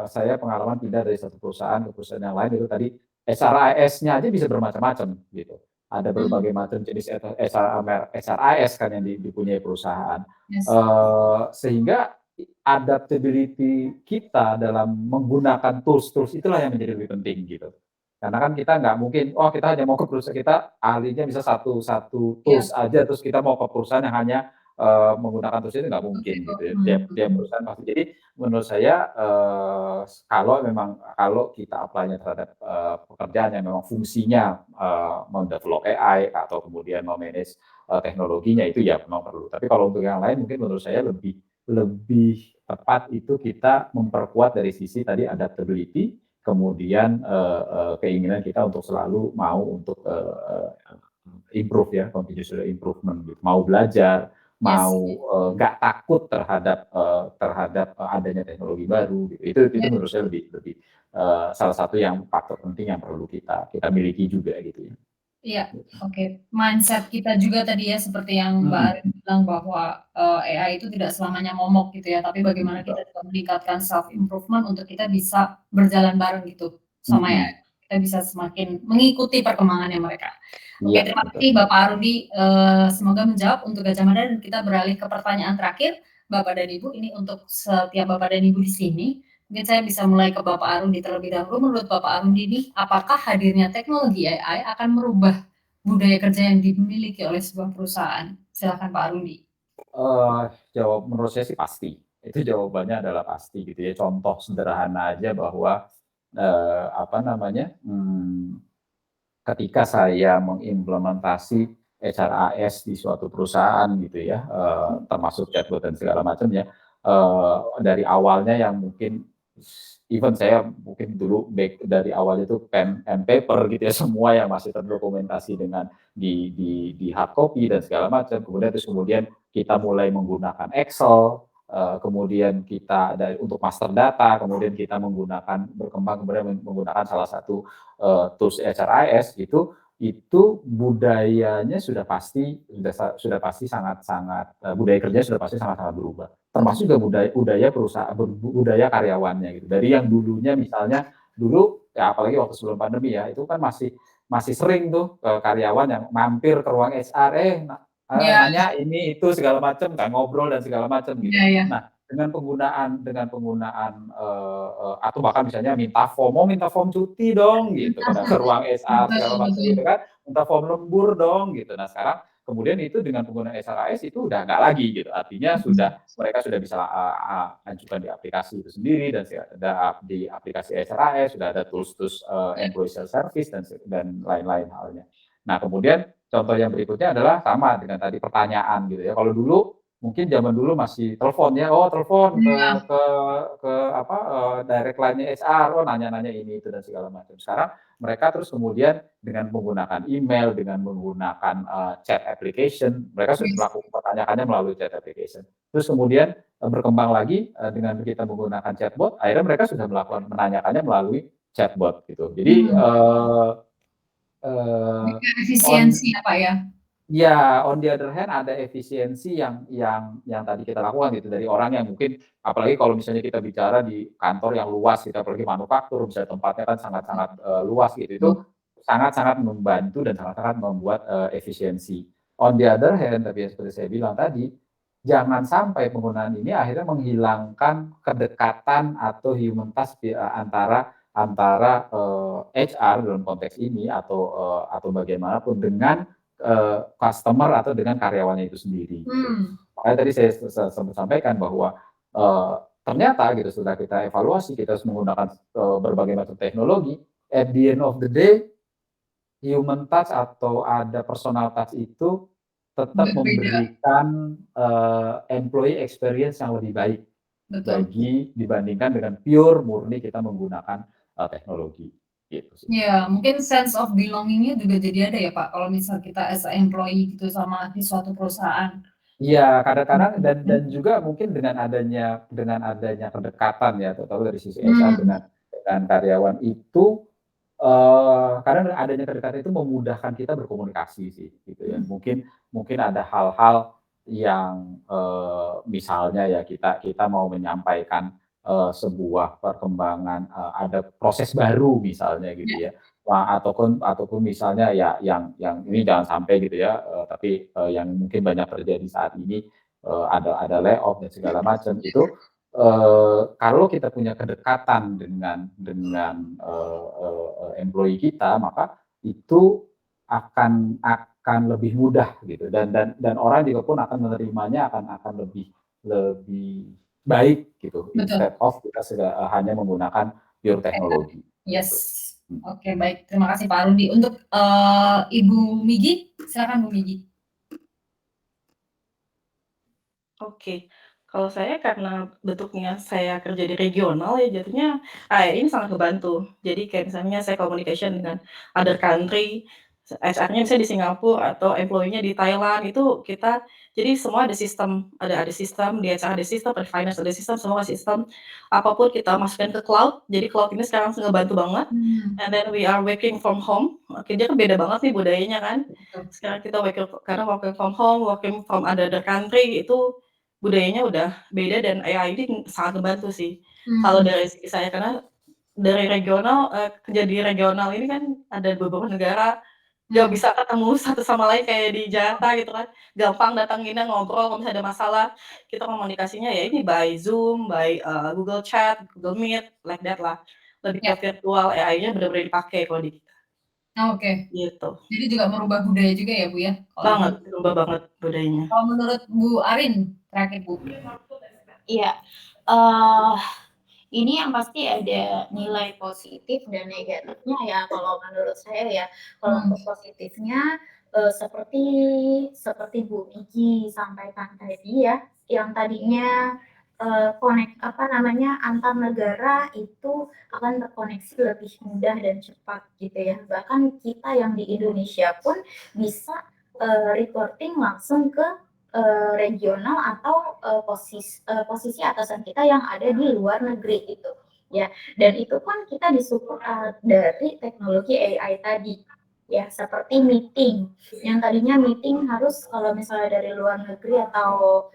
Saya pengalaman pindah dari satu perusahaan ke perusahaan yang lain itu tadi SRIS-nya aja bisa bermacam-macam gitu. Ada berbagai macam jenis SRIS kan yang dipunyai perusahaan. Yes. Sehingga adaptability kita dalam menggunakan tools itulah yang menjadi lebih penting gitu. Karena kan kita nggak mungkin, oh kita hanya mau ke perusahaan kita ahlinya bisa satu Iya, tools aja, terus kita mau ke perusahaan yang hanya, menggunakan tools itu nggak mungkin gitu ya. Tiap perusahaan pasti. Jadi menurut saya, kalau memang kalau kita apply-nya terhadap, pekerjaan yang memang fungsinya, mendevelop AI atau kemudian me-manage, teknologinya itu ya memang perlu. Tapi kalau untuk yang lain mungkin menurut saya lebih lebih tepat itu kita memperkuat dari sisi tadi adaptability, kemudian, keinginan kita untuk selalu mau untuk, improve ya, continuous improvement gitu. Mau belajar, yes, mau, nggak takut terhadap, adanya teknologi baru gitu. Itu iya. menurut saya lebih lebih, salah satu yang faktor penting yang perlu kita miliki juga gitu ya. Iya, oke. Mindset kita juga tadi ya seperti yang Mbak Mhm, Arin bilang bahwa, AI itu tidak selamanya momok gitu ya, tapi bagaimana kita betul. juga meningkatkan self improvement untuk kita bisa berjalan bareng gitu sama AI. Mhm, Kita bisa semakin mengikuti perkembangannya mereka. Oke, iya terima betul. kasih Bapak Arudi, semoga menjawab untuk Gajah Mada dan kita beralih ke pertanyaan terakhir, Bapak dan Ibu, ini untuk setiap Bapak dan Ibu di sini. Mungkin saya bisa mulai ke Bapak Arundi terlebih dahulu. Menurut Bapak Arundi ini, apakah hadirnya teknologi AI akan merubah budaya kerja yang dimiliki oleh sebuah perusahaan? Silakan Pak Arundi. Eee, menurut saya sih pasti. Itu jawabannya adalah pasti gitu ya. Contoh sederhana aja bahwa, apa namanya, ketika saya mengimplementasi HRIS di suatu perusahaan gitu ya, termasuk chatbot dan segala macamnya, dari awalnya yang mungkin even saya mungkin dulu dari awal itu pen and paper gitu ya, semua yang masih terdokumentasi dengan di hard copy dan segala macam. Kemudian kita mulai menggunakan Excel, kemudian kita untuk master data, kemudian kita berkembang kemudian menggunakan salah satu tools HRIS itu budayanya sudah pasti sangat-sangat budaya kerja sudah pasti sangat-sangat berubah. Termasuk juga budaya budaya karyawannya gitu. Dari yang dulunya misalnya dulu ya apalagi waktu sebelum pandemi ya, itu kan masih masih sering tuh, karyawan yang mampir ke ruang HR, Iya, nanya ini itu segala macam, kayak ngobrol dan segala macam gitu. iya, iya. Nah, dengan penggunaan, atau bahkan misalnya minta form, "Mau minta form cuti dong," gitu, ke ruang HR segala Betul, macam betul. gitu kan, "Minta form lembur dong," gitu. Nah, sekarang kemudian itu dengan penggunaan SRAS itu udah nggak lagi gitu, artinya mereka sudah bisa, ajukan di aplikasi itu sendiri dan ada di aplikasi SRAS, sudah ada tools-tools, Iya, employee self-service dan lain-lain halnya. Nah, kemudian contoh yang berikutnya adalah sama dengan tadi pertanyaan gitu ya, kalau dulu mungkin zaman dulu masih telepon ya, oh telepon ke iya, ke ke apa, direct line-nya HR, oh nanya-nanya ini itu dan segala macam. Sekarang mereka terus kemudian dengan menggunakan email, dengan menggunakan, chat application, mereka sudah yes. pertanyaannya melalui chat application. Terus kemudian, berkembang lagi, dengan kita menggunakan chatbot, akhirnya mereka sudah menanyakannya melalui chatbot gitu. Jadi, Mmm, eee, Lebih on efisiensi ya, Pak, ya? ya, on the other hand ada efisiensi yang tadi kita lakukan gitu, dari orang yang mungkin apalagi kalau misalnya kita bicara di kantor yang luas gitu, apalagi manufaktur, misalnya tempatnya kan sangat-sangat, luas gitu, itu Betul. sangat-sangat membantu dan sangat-sangat membuat, efisiensi. On the other hand, tapi yang seperti saya bilang tadi, jangan sampai penggunaan ini akhirnya menghilangkan kedekatan atau human touch antara antara, HR dalam konteks ini atau bagaimanapun dengan customer atau dengan karyawannya itu sendiri gitu. Mmm, Makanya tadi saya sempat sampaikan bahwa, ternyata gitu setelah kita evaluasi, kita harus menggunakan, berbagai macam teknologi, at the end of the day, human touch atau ada personal touch itu tetap Berbeda, memberikan, employee experience yang lebih baik betul. dibandingkan dengan pure murni kita menggunakan, teknologi, gitu sih. Iya, mungkin sense of belonging-nya juga jadi ada ya, Pak, kalau misal kita as a employee gitu sama di suatu perusahaan. Iya, kadang-kadang dan Mhm. juga mungkin dengan adanya kedekatan ya, terutama dari sisi HR Mmm, dengan karyawan itu, kadang adanya kedekatan itu memudahkan kita berkomunikasi sih, gitu ya. mhm, Mungkin mungkin ada hal-hal yang, misalnya ya kita kita mau menyampaikan, sebuah perkembangan, ada proses baru misalnya gitu iya, ya. Wah, ataupun misalnya ya yang ini jangan sampai gitu ya, tapi, yang mungkin banyak terjadi saat ini, ada layoff dan segala macam itu, kalau kita punya kedekatan dengan employee kita, maka itu akan lebih mudah gitu, dan orang juga pun akan menerimanya akan lebih baik gitu, Betul. instead of kita hanya menggunakan pure teknologi. Yes. Gitu. Oke, baik. Terima kasih Pak Arundi. Untuk Ibu Migi, silakan Bu Migi. Oke. Kalau saya karena bentuknya saya kerja di regional ya jatuhnya ini sangat ngebantu. Jadi kayak misalnya saya communication dengan other country, HR-nya misalnya di Singapura atau employee-nya di Thailand, itu kita jadi semua ada sistem, ada sistem, di HR ada sistem, di finance ada sistem, semua ada sistem. Apapun kita masukkan ke cloud, jadi cloud ini sekarang ngebantu banget. And then we are working from home. Oke, dia kan beda banget nih budayanya kan. Betul. Sekarang kita working from home, working from other country, itu budayanya udah beda dan AI ini sangat membantu sih. Kalau dari segi saya, karena dari regional, kerja di regional ini kan ada beberapa negara, nggak bisa ketemu satu sama lain kayak di Jakarta gitu kan, gampang datanginnya ngobrol kalau misalnya ada masalah, kita komunikasinya ya ini by Zoom, by, Google Chat, Google Meet, like that lah. Lebih ke virtual, AI-nya bener-bener dipakai kalau di kita. Oke. Gitu. Jadi juga merubah budaya juga ya, Bu, ya? Banget, berubah banget budayanya. Kalau menurut Bu Arin, terakhir Bu. Iya, ini yang pasti ada nilai positif dan negatifnya ya kalau menurut saya ya. Kalau untuk positifnya, seperti Bu Migi sampaikan tadi ya, yang tadinya, antar negara itu akan terkoneksi lebih mudah dan cepat gitu ya. Bahkan kita yang di Indonesia pun bisa, reporting langsung ke regional atau posisi atasan kita yang ada di luar negeri gitu ya, dan itu kan kita disupport dari teknologi AI tadi ya, seperti meeting yang tadinya meeting harus kalau misalnya dari luar negeri atau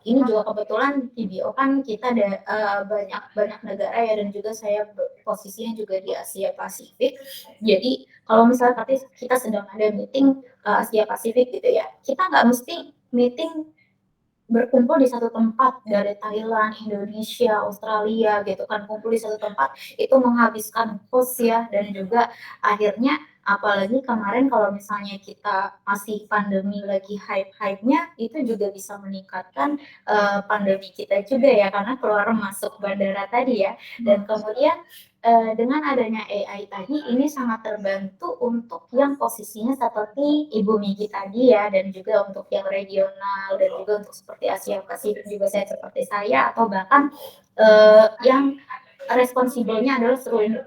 ini juga kebetulan TBO kan kita ada banyak negara ya, dan juga saya posisinya juga di Asia Pasifik. Jadi kalau misalnya kita sedang ada meeting Asia Pasifik gitu ya, kita nggak mesti meeting berkumpul di satu tempat dari Thailand, Indonesia, Australia gitu kan, kumpul di satu tempat itu menghabiskan cost ya, dan juga akhirnya apalagi kemarin kalau misalnya kita masih pandemi lagi hype-hype-nya, itu juga bisa meningkatkan pandemi kita juga ya, karena keluar masuk bandara tadi ya. Dan kemudian dengan adanya AI tadi ini sangat terbantu untuk yang posisinya seperti Ibu Migi tadi ya, dan juga untuk yang regional, dan juga untuk seperti Asia Pasifik juga seperti saya, atau bahkan yang responsibelnya adalah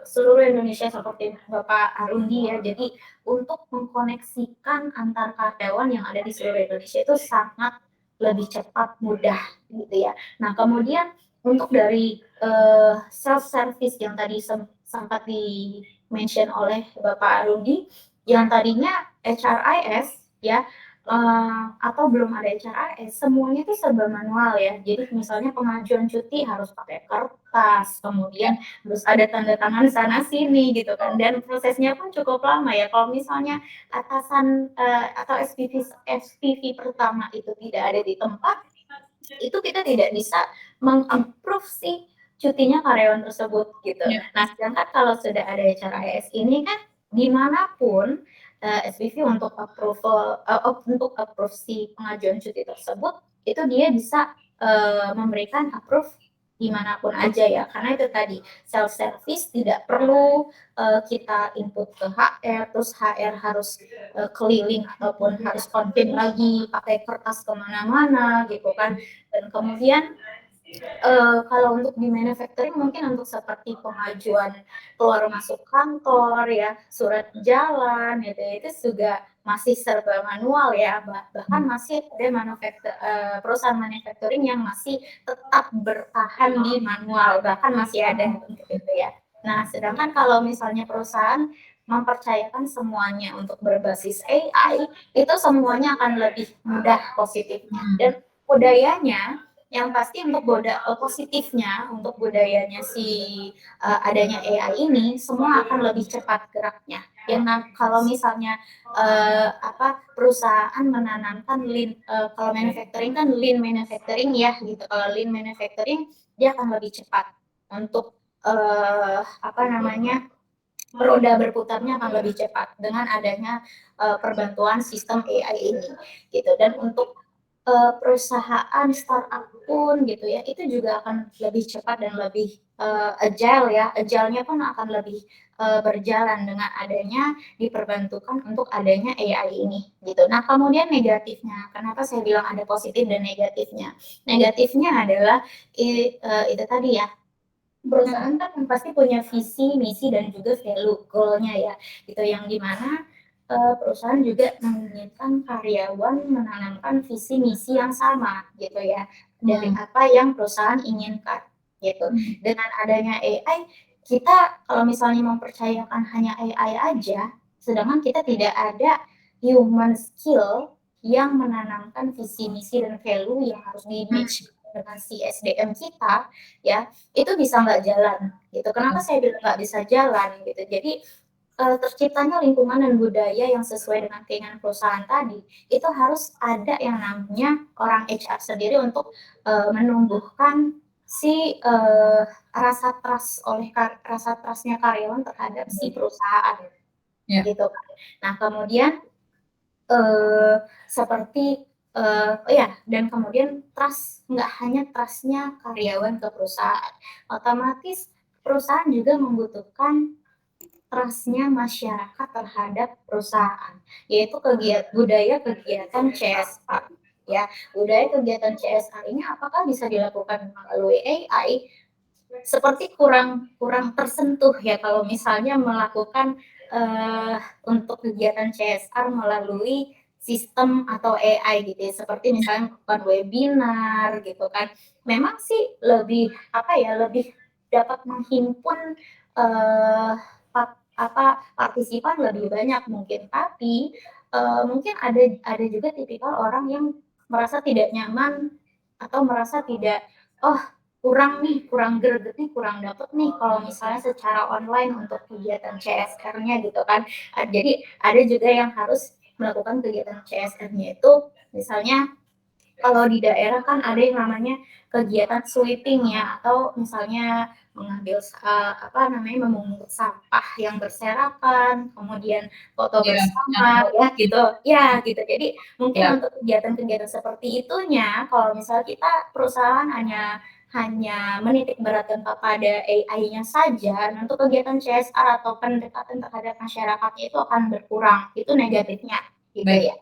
seluruh Indonesia seperti Bapak Arundi ya. Jadi untuk mengkoneksikan antar karyawan yang ada di seluruh Indonesia itu sangat lebih cepat, mudah gitu ya. Nah kemudian untuk dari self service yang tadi sempat di mention oleh Bapak Arundi, yang tadinya HRIS ya, atau belum ada HRIS, semuanya itu serba manual ya. Jadi misalnya pengajuan cuti harus pakai kertas, kemudian harus ada tanda tangan sana sini gitu kan, dan prosesnya pun cukup lama ya. Kalau misalnya atasan atau SPV pertama itu tidak ada di tempat, itu kita tidak bisa meng-approve si cutinya karyawan tersebut gitu. Nah sedangkan kalau sudah ada HRIS ini kan dimanapun SPV untuk approve si pengajuan cuti tersebut, itu dia bisa memberikan approve dimanapun aja ya, karena itu tadi self service, tidak perlu kita input ke HR, terus HR harus keliling ataupun harus confirm lagi pakai kertas kemana-mana gitu kan. Dan kemudian kalau untuk di manufacturing mungkin untuk seperti pengajuan keluar masuk kantor ya, surat jalan gitu, itu juga masih serba manual ya, bahkan masih ada perusahaan manufacturing yang masih tetap bertahan di manual, bahkan masih ada gitu ya. Nah sedangkan kalau misalnya perusahaan mempercayakan semuanya untuk berbasis AI, itu semuanya akan lebih mudah positifnya. Dan budayanya yang pasti untuk positifnya, untuk budayanya si adanya AI ini, semua akan lebih cepat geraknya. Kalau misalnya perusahaan menanamkan lean, kalau manufacturing kan lean manufacturing ya gitu. Kalau lean manufacturing dia akan lebih cepat untuk roda berputarnya akan lebih cepat dengan adanya perbantuan sistem AI ini gitu. Dan untuk perusahaan startup pun gitu ya, itu juga akan lebih cepat dan lebih agile ya. Agile-nya pun akan lebih berjalan dengan adanya diperbantukan untuk adanya AI ini gitu. Nah, kemudian negatifnya, kenapa saya bilang ada positif dan negatifnya? Negatifnya adalah itu tadi ya, perusahaan kan pasti punya visi, misi, dan juga value, goal-nya ya, gitu. Yang dimana perusahaan juga menginginkan karyawan menanamkan visi misi yang sama gitu ya, dari apa yang perusahaan inginkan gitu. Dengan adanya AI, kita kalau misalnya mempercayakan hanya AI aja, sedangkan kita tidak ada human skill yang menanamkan visi misi dan value yang harus di-match dengan si SDM kita ya, itu bisa nggak jalan gitu. Kenapa saya bilang nggak bisa jalan gitu? Jadi terciptanya lingkungan dan budaya yang sesuai dengan keinginan perusahaan tadi, itu harus ada yang namanya orang HR sendiri untuk menumbuhkan si rasa trustnya karyawan terhadap si perusahaan, gitu kan. Nah, kemudian seperti dan kemudian trust, nggak hanya trustnya karyawan ke perusahaan, otomatis perusahaan juga membutuhkan trustnya masyarakat terhadap perusahaan, yaitu budaya kegiatan CSR ya. Budaya kegiatan CSR ini apakah bisa dilakukan melalui AI? Seperti kurang tersentuh ya kalau misalnya melakukan untuk kegiatan CSR melalui sistem atau AI gitu ya, seperti misalnya melakukan webinar gitu kan. Memang sih lebih dapat menghimpun partisipan lebih banyak mungkin, tapi mungkin ada juga tipikal orang yang merasa tidak nyaman atau merasa tidak, oh kurang greget nih, kurang dapet nih kalau misalnya secara online untuk kegiatan CSR-nya gitu kan. Jadi ada juga yang harus melakukan kegiatan CSR-nya itu, misalnya kalau di daerah kan ada yang namanya kegiatan sweeping ya, atau misalnya mengambil memungut sampah yang berserakan, kemudian foto bersama ya gitu. Ya gitu. Jadi mungkin untuk kegiatan-kegiatan seperti itunya, kalau misalnya kita perusahaan hanya menitik beratkan kepada AI-nya saja, untuk kegiatan CSR atau pendekatan terhadap masyarakatnya itu akan berkurang. Itu negatifnya gitu ya.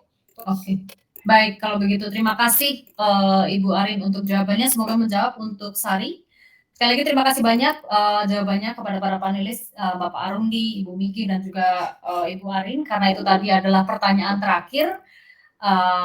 Oke. Baik, kalau begitu terima kasih Ibu Arin untuk jawabannya. Semoga menjawab untuk Sari. Sekali lagi terima kasih banyak jawabannya kepada para panelis, Bapak Arundi, Ibu Miki, dan juga Ibu Arin. Karena itu tadi adalah pertanyaan terakhir,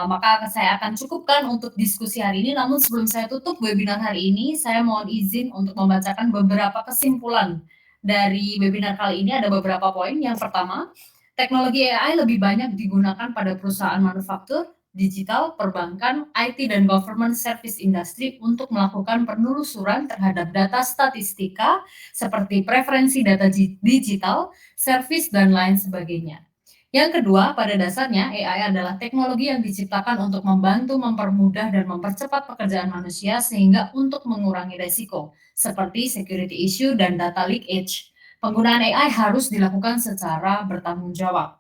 maka saya akan cukupkan untuk diskusi hari ini. Namun sebelum saya tutup webinar hari ini, saya mohon izin untuk membacakan beberapa kesimpulan dari webinar kali ini. Ada beberapa poin. Yang pertama, teknologi AI lebih banyak digunakan pada perusahaan manufaktur, digital, perbankan, IT, dan government service industry untuk melakukan penelusuran terhadap data statistika seperti preferensi data digital, service, dan lain sebagainya. Yang kedua, pada dasarnya AI adalah teknologi yang diciptakan untuk membantu, mempermudah, dan mempercepat pekerjaan manusia sehingga untuk mengurangi resiko, seperti security issue dan data leakage. Penggunaan AI harus dilakukan secara bertanggung jawab.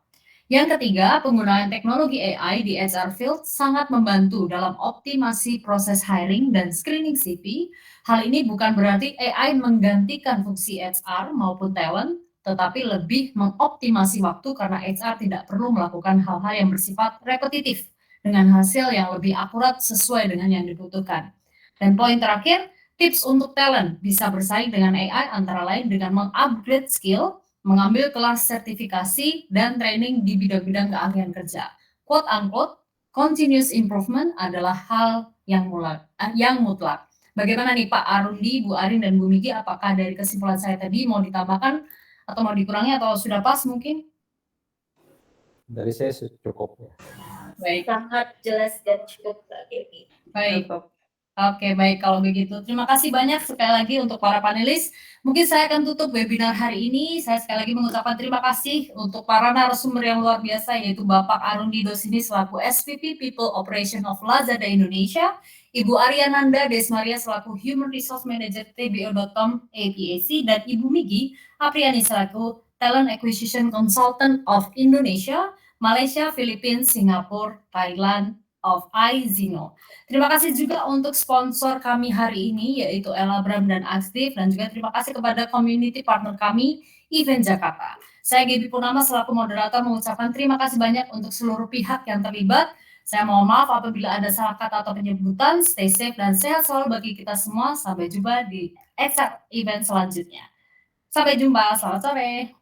Yang ketiga, penggunaan teknologi AI di HR field sangat membantu dalam optimasi proses hiring dan screening CV. Hal ini bukan berarti AI menggantikan fungsi HR maupun talent, tetapi lebih mengoptimasi waktu karena HR tidak perlu melakukan hal-hal yang bersifat repetitif dengan hasil yang lebih akurat sesuai dengan yang dibutuhkan. Dan poin terakhir, tips untuk talent bisa bersaing dengan AI antara lain dengan mengupgrade skill, mengambil kelas sertifikasi, dan training di bidang-bidang keahlian kerja. Quote unquote, continuous improvement adalah hal yang mutlak. Bagaimana nih Pak Arundi, Bu Arin, dan Bu Miki, apakah dari kesimpulan saya tadi mau ditambahkan atau mau dikurangi atau sudah pas mungkin? Dari saya cukup. Baik. Sangat jelas dan cukup Mbak Devi. Baik. Oke, baik kalau begitu. Terima kasih banyak sekali lagi untuk para panelis. Mungkin saya akan tutup webinar hari ini. Saya sekali lagi mengucapkan terima kasih untuk para narasumber yang luar biasa, yaitu Bapak Arundi Dosini selaku SVP People Operation of Lazada Indonesia, Ibu Ariananda Desmaria selaku Human Resource Manager TBO.com APAC, dan Ibu Migi Apriani selaku Talent Acquisition Consultant of Indonesia, Malaysia, Filipina, Singapura, Thailand of iZino. Terima kasih juga untuk sponsor kami hari ini, yaitu Elabram dan Aktif, dan juga terima kasih kepada community partner kami, Event Jakarta. Saya Gaby Purnama selaku moderator mengucapkan terima kasih banyak untuk seluruh pihak yang terlibat. Saya mohon maaf apabila ada salah kata atau penyebutan. Stay safe dan sehat selalu bagi kita semua. Sampai jumpa di event selanjutnya. Sampai jumpa, selamat sore.